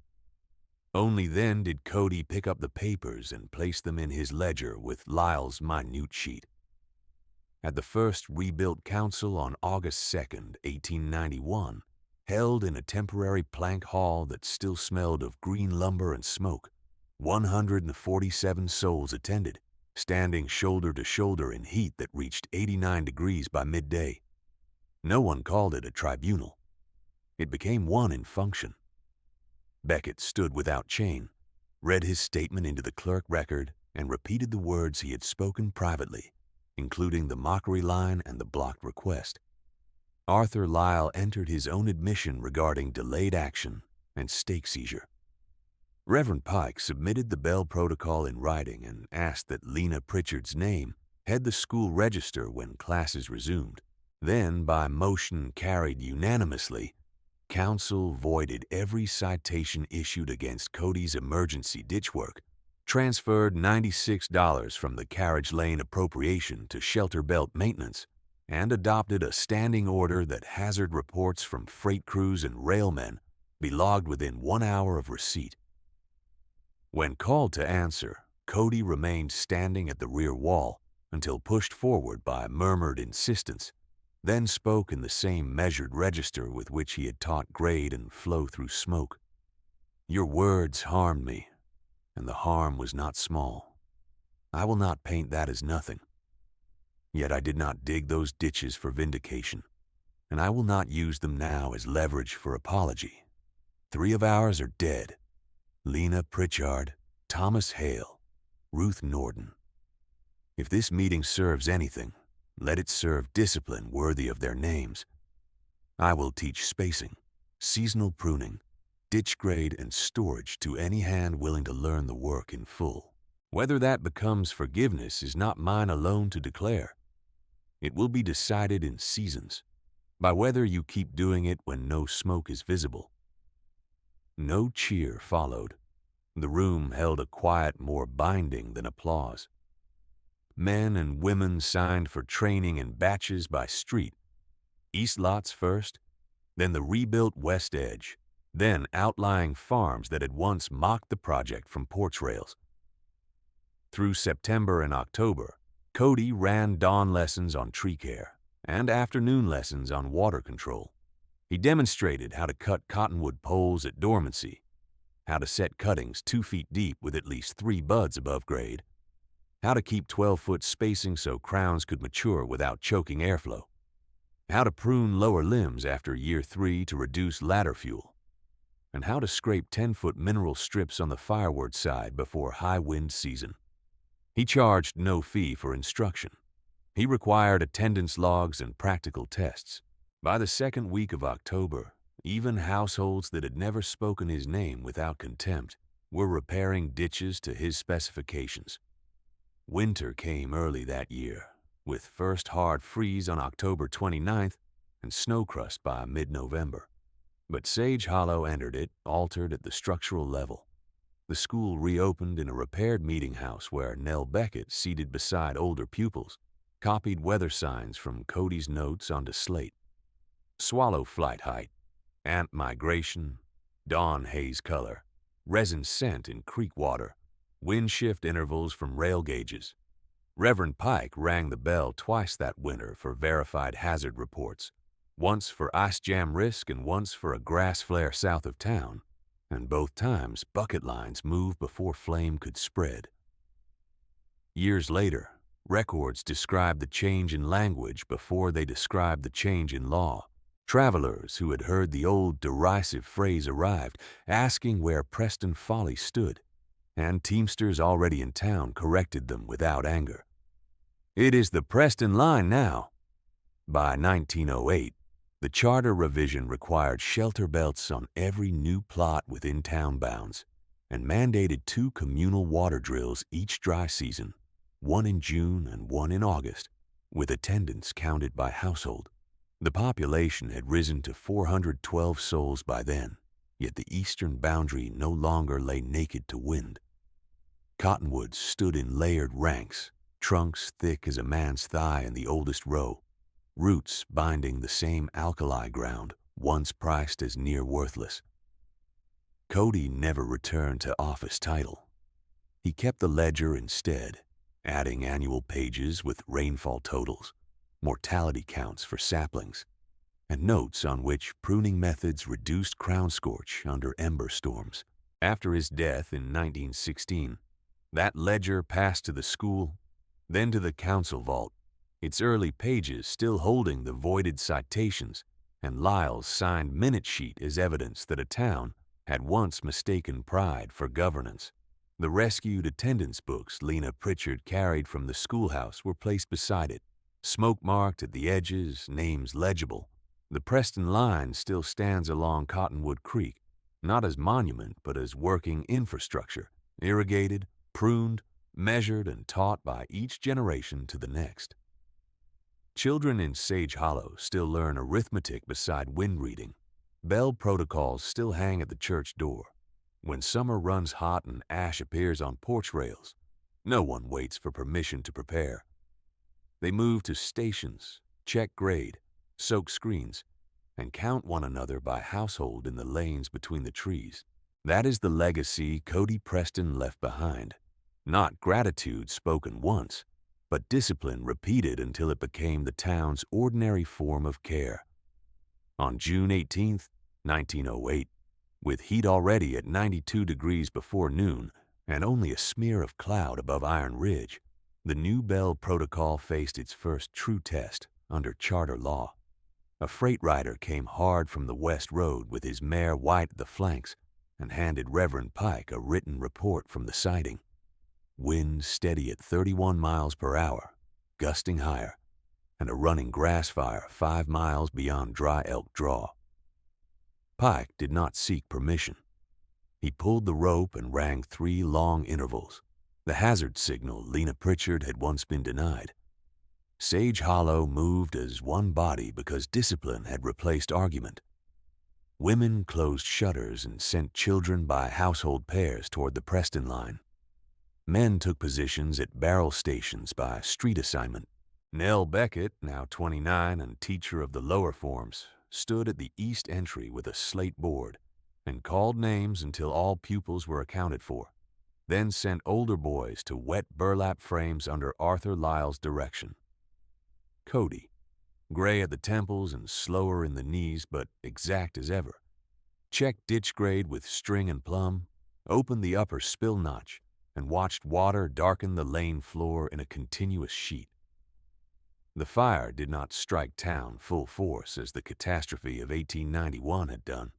Only then did Cody pick up the papers and place them in his ledger with Lyle's minute sheet. At the first rebuilt council on August 2nd, 1891, held in a temporary plank hall that still smelled of green lumber and smoke, 147 souls attended, standing shoulder to shoulder in heat that reached 89 degrees by midday. No one called it a tribunal. It became one in function. Beckett stood without chain, read his statement into the clerk record, and repeated the words he had spoken privately, including the mockery line and the blocked request. Arthur Lyle entered his own admission regarding delayed action and stake seizure. Reverend Pike submitted the bell protocol in writing and asked that Lena Pritchard's name head the school register when classes resumed. Then, by motion carried unanimously, council voided every citation issued against Cody's emergency ditch work, transferred $96 from the carriage lane appropriation to shelter belt maintenance, and adopted a standing order that hazard reports from freight crews and railmen be logged within 1 hour of receipt. When called to answer, Cody remained standing at the rear wall until pushed forward by murmured insistence, then spoke in the same measured register with which he had taught grade and flow through smoke. "Your words harmed me, and the harm was not small. I will not paint that as nothing. Yet I did not dig those ditches for vindication, and I will not use them now as leverage for apology. 3 of ours are dead: Lena Pritchard, Thomas Hale, Ruth Norton. If this meeting serves anything, let it serve discipline worthy of their names. I will teach spacing, seasonal pruning, ditch grade, and storage to any hand willing to learn the work in full. Whether that becomes forgiveness is not mine alone to declare. It will be decided in seasons, by whether you keep doing it when no smoke is visible." No cheer followed. The room held a quiet more binding than applause. Men and women signed for training in batches by street. East lots first, then the rebuilt west edge, then outlying farms that had once mocked the project from porch rails. Through September and October, Cody ran dawn lessons on tree care and afternoon lessons on water control. He demonstrated how to cut cottonwood poles at dormancy, how to set cuttings 2 feet deep with at least 3 buds above grade, how to keep 12-foot spacing so crowns could mature without choking airflow, how to prune lower limbs after year 3 to reduce ladder fuel, and how to scrape 10-foot mineral strips on the fireward side before high wind season. He charged no fee for instruction. He required attendance logs and practical tests. By the second week of October, even households that had never spoken his name without contempt were repairing ditches to his specifications. Winter came early that year, with first hard freeze on October 29th and snow crust by mid-November. But Sage Hollow entered it, altered at the structural level. The school reopened in a repaired meeting house where Nell Beckett, seated beside older pupils, copied weather signs from Cody's notes onto slate. Swallow flight height, ant migration, dawn haze color, resin scent in creek water, wind shift intervals from rail gauges. Reverend Pike rang the bell twice that winter for verified hazard reports, once for ice jam risk and once for a grass flare south of town, and both times bucket lines moved before flame could spread. Years later, records described the change in language before they described the change in law. Travelers who had heard the old derisive phrase arrived, asking where Preston Folly stood, and teamsters already in town corrected them without anger. It is the Preston line now. By 1908, the charter revision required shelter belts on every new plot within town bounds and mandated 2 communal water drills each dry season, one in June and one in August, with attendance counted by household. The population had risen to 412 souls by then, yet the eastern boundary no longer lay naked to wind. Cottonwoods stood in layered ranks, trunks thick as a man's thigh in the oldest row, roots binding the same alkali ground once priced as near worthless. Cody never returned to office title. He kept the ledger instead, adding annual pages with rainfall totals, mortality counts for saplings, and notes on which pruning methods reduced crown scorch under ember storms. After his death in 1916, that ledger passed to the school, then to the council vault, its early pages still holding the voided citations and Lyle's signed minute sheet as evidence that a town had once mistaken pride for governance. The rescued attendance books Lena Pritchard carried from the schoolhouse were placed beside it, smoke-marked at the edges, names legible. The Preston line still stands along Cottonwood Creek, not as monument but as working infrastructure, irrigated, pruned, measured, and taught by each generation to the next. Children in Sage Hollow still learn arithmetic beside wind reading. Bell protocols still hang at the church door. When summer runs hot and ash appears on porch rails, no one waits for permission to prepare. They move to stations, check grade, soak screens, and count one another by household in the lanes between the trees. That is the legacy Cody Preston left behind. Not gratitude spoken once, but discipline repeated until it became the town's ordinary form of care. On June 18, 1908, with heat already at 92 degrees before noon and only a smear of cloud above Iron Ridge, the new Bell Protocol faced its first true test under charter law. A freight rider came hard from the West Road with his mare white at the flanks and handed Reverend Pike a written report from the siding. Wind steady at 31 miles per hour, gusting higher, and a running grass fire 5 miles beyond Dry Elk Draw. Pike did not seek permission. He pulled the rope and rang 3 long intervals, the hazard signal Lena Pritchard had once been denied. Sage Hollow moved as one body because discipline had replaced argument. Women closed shutters and sent children by household pairs toward the Preston line. Men took positions at barrel stations by street assignment. Nell Beckett, now 29 and teacher of the lower forms, stood at the east entry with a slate board and called names until all pupils were accounted for, then sent older boys to wet burlap frames under Arthur Lyle's direction. Cody, gray at the temples and slower in the knees but exact as ever, checked ditch grade with string and plumb, opened the upper spill notch, and watched water darken the lane floor in a continuous sheet. The fire did not strike town full force as the catastrophe of 1891 had done,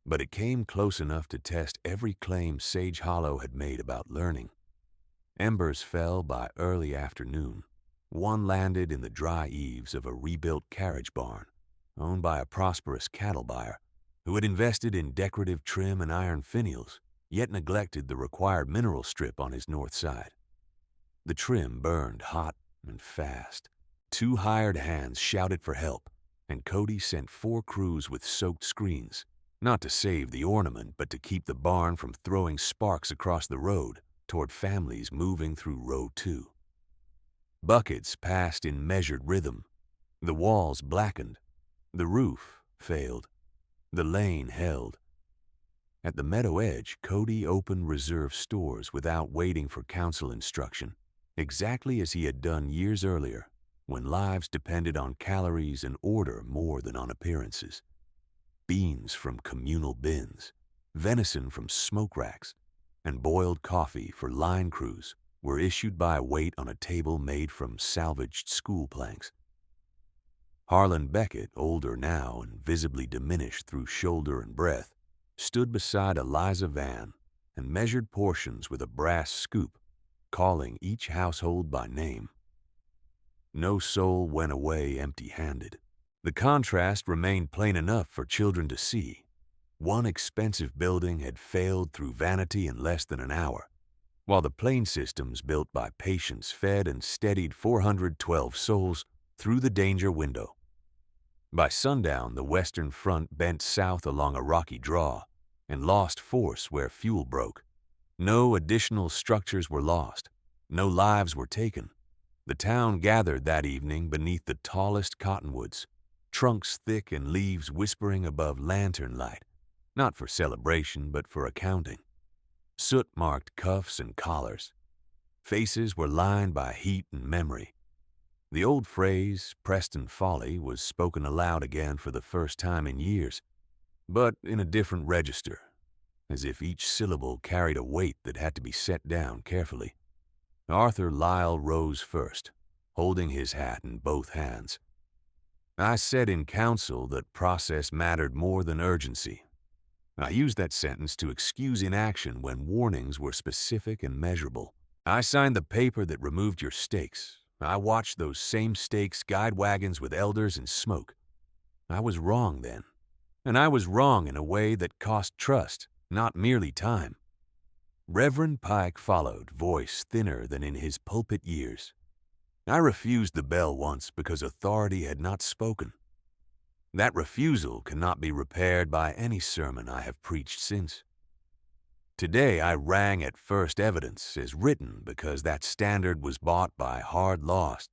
but it came close enough to test every claim Sage Hollow had made about learning. Embers fell by early afternoon. One landed in the dry eaves of a rebuilt carriage barn, owned by a prosperous cattle buyer who had invested in decorative trim and iron finials, yet neglected the required mineral strip on his north side. The trim burned hot and fast. 2 hired hands shouted for help, and Cody sent 4 crews with soaked screens, not to save the ornament, but to keep the barn from throwing sparks across the road toward families moving through row 2. Buckets passed in measured rhythm. The walls blackened. The roof failed. The lane held. At the meadow edge, Cody opened reserve stores without waiting for council instruction, exactly as he had done years earlier, when lives depended on calories and order more than on appearances. Beans from communal bins, venison from smoke racks, and boiled coffee for line crews were issued by weight on a table made from salvaged school planks. Harlan Beckett, older now and visibly diminished through shoulder and breath, stood beside Eliza Van and measured portions with a brass scoop, calling each household by name. No soul went away empty-handed. The contrast remained plain enough for children to see. One expensive building had failed through vanity in less than an hour, while the plain systems built by patience fed and steadied 412 souls through the danger window. By sundown, the western front bent south along a rocky draw and lost force where fuel broke. No additional structures were lost. No lives were taken. The town gathered that evening beneath the tallest cottonwoods, trunks thick and leaves whispering above lantern light, not for celebration but for accounting. Soot-marked cuffs and collars. Faces were lined by heat and memory. The old phrase, Preston Folly, was spoken aloud again for the first time in years, but in a different register, as if each syllable carried a weight that had to be set down carefully. Arthur Lyle rose first, holding his hat in both hands. I said in council that process mattered more than urgency. I used that sentence to excuse inaction when warnings were specific and measurable. I signed the paper that removed your stakes. I watched those same stakes guide wagons with elders and smoke. I was wrong then, and I was wrong in a way that cost trust, not merely time. Reverend Pike followed, voice thinner than in his pulpit years. I refused the bell once because authority had not spoken. That refusal cannot be repaired by any sermon I have preached since. Today I rang at first evidence as written because that standard was bought by hard loss.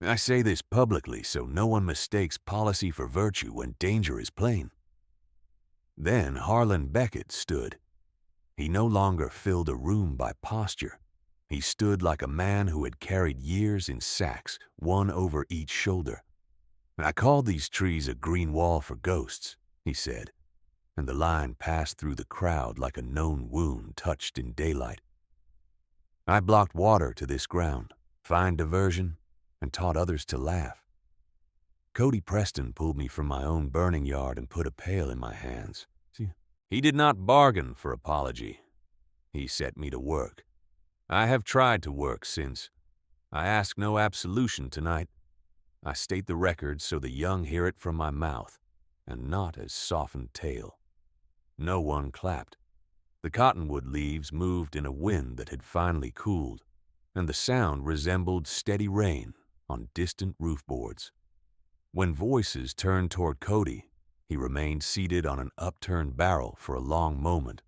I say this publicly so no one mistakes policy for virtue when danger is plain. Then Harlan Beckett stood. He no longer filled a room by posture. He stood like a man who had carried years in sacks, one over each shoulder. I called these trees a green wall for ghosts, he said, and the line passed through the crowd like a known wound touched in daylight. I blocked water to this ground, find diversion, and taught others to laugh. Cody Preston pulled me from my own burning yard and put a pail in my hands. He did not bargain for apology. He set me to work. I have tried to work since. I ask no absolution tonight. I state the record so the young hear it from my mouth, and not as softened tale. No one clapped. The cottonwood leaves moved in a wind that had finally cooled, and the sound resembled steady rain on distant roof boards. When voices turned toward Cody, he remained seated on an upturned barrel for a long moment,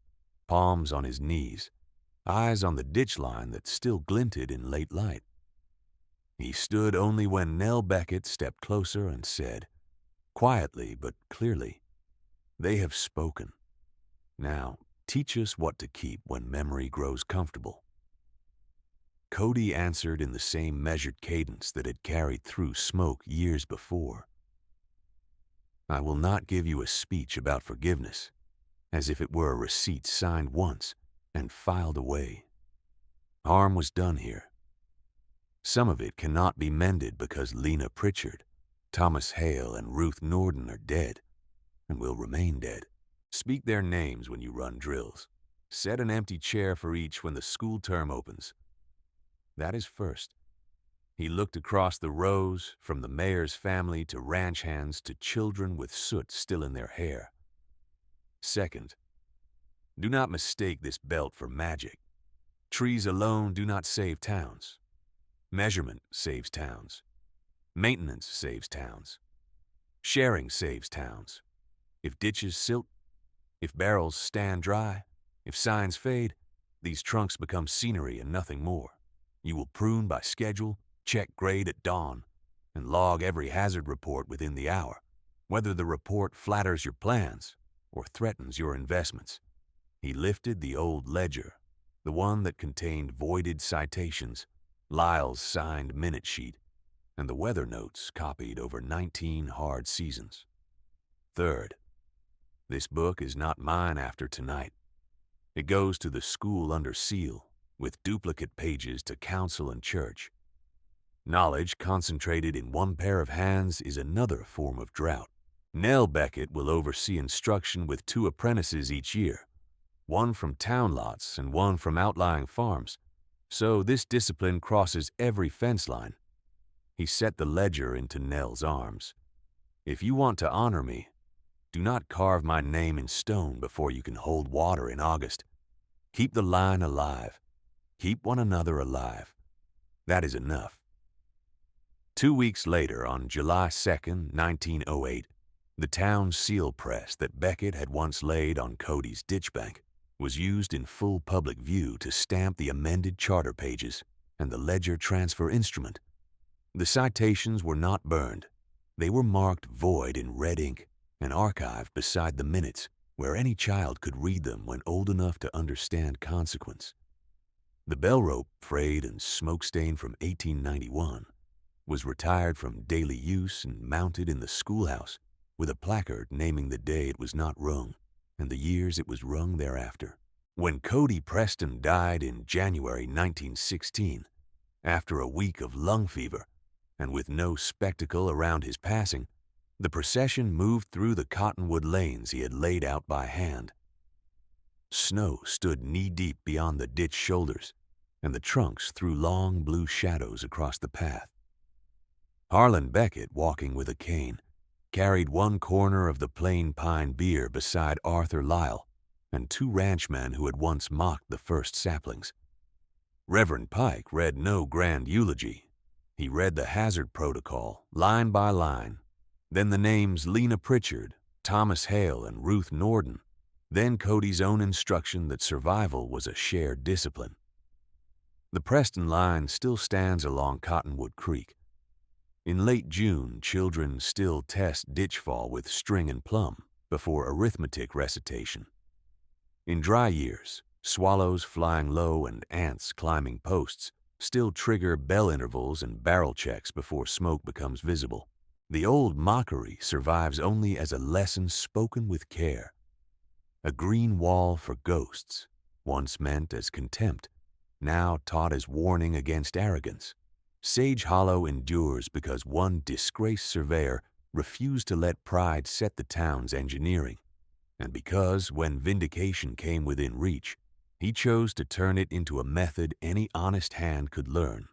palms on his knees, eyes on the ditch line that still glinted in late light. He stood only when Nell Beckett stepped closer and said, quietly but clearly, "They have spoken. Now, teach us what to keep when memory grows comfortable." Cody answered in the same measured cadence that had carried through smoke years before. "I will not give you a speech about forgiveness, as if it were a receipt signed once and filed away Harm was done here. Some of it cannot be mended because Lena Pritchard, Thomas Hale, and Ruth Norden are dead and will remain dead. Speak their names when you run drills. Set an empty chair for each when the school term opens. That is first. He looked across the rows, from the mayor's family to ranch hands to children with soot still in their hair. Second, do not mistake this belt for magic. Trees alone do not save towns. Measurement saves towns. Maintenance saves towns. Sharing saves towns. If ditches silt, if barrels stand dry, if signs fade, these trunks become scenery and nothing more. You will prune by schedule, check grade at dawn, and log every hazard report within the hour, whether the report flatters your plans or threatens your investments. He lifted the old ledger, the one that contained voided citations, Lyle's signed minute sheet, and the weather notes copied over 19 hard seasons. Third, this book is not mine after tonight. It goes to the school under seal, with duplicate pages to council and church. Knowledge concentrated in one pair of hands is another form of drought. Nell Beckett will oversee instruction with 2 apprentices each year, one from town lots and one from outlying farms, so this discipline crosses every fence line. He set the ledger into Nell's arms. If you want to honor me, do not carve my name in stone before you can hold water in August. Keep the line alive. Keep one another alive. That is enough. 2 weeks later, on July 2nd, 1908, the town seal press that Beckett had once laid on Cody's ditch bank was used in full public view to stamp the amended charter pages and the ledger transfer instrument. The citations were not burned. They were marked void in red ink and archived beside the minutes where any child could read them when old enough to understand consequence. The bell rope, frayed and smoke-stained from 1891, was retired from daily use and mounted in the schoolhouse with a placard naming the day it was not rung and the years it was rung thereafter. When Cody Preston died in January 1916, after a week of lung fever, and with no spectacle around his passing, the procession moved through the cottonwood lanes he had laid out by hand. Snow stood knee-deep beyond the ditch shoulders, and the trunks threw long blue shadows across the path. Harlan Beckett, walking with a cane, carried one corner of the plain pine bier beside Arthur Lyle and 2 ranchmen who had once mocked the first saplings. Reverend Pike read no grand eulogy. He read the hazard protocol, line by line, then the names Lena Pritchard, Thomas Hale, and Ruth Norden, then Cody's own instruction that survival was a shared discipline. The Preston line still stands along Cottonwood Creek. In late June, children still test ditchfall with string and plumb before arithmetic recitation. In dry years, swallows flying low and ants climbing posts still trigger bell intervals and barrel checks before smoke becomes visible. The old mockery survives only as a lesson spoken with care. A green wall for ghosts, once meant as contempt, now taught as warning against arrogance. Sage Hollow endures because one disgraced surveyor refused to let pride set the town's engineering, and because, when vindication came within reach, he chose to turn it into a method any honest hand could learn.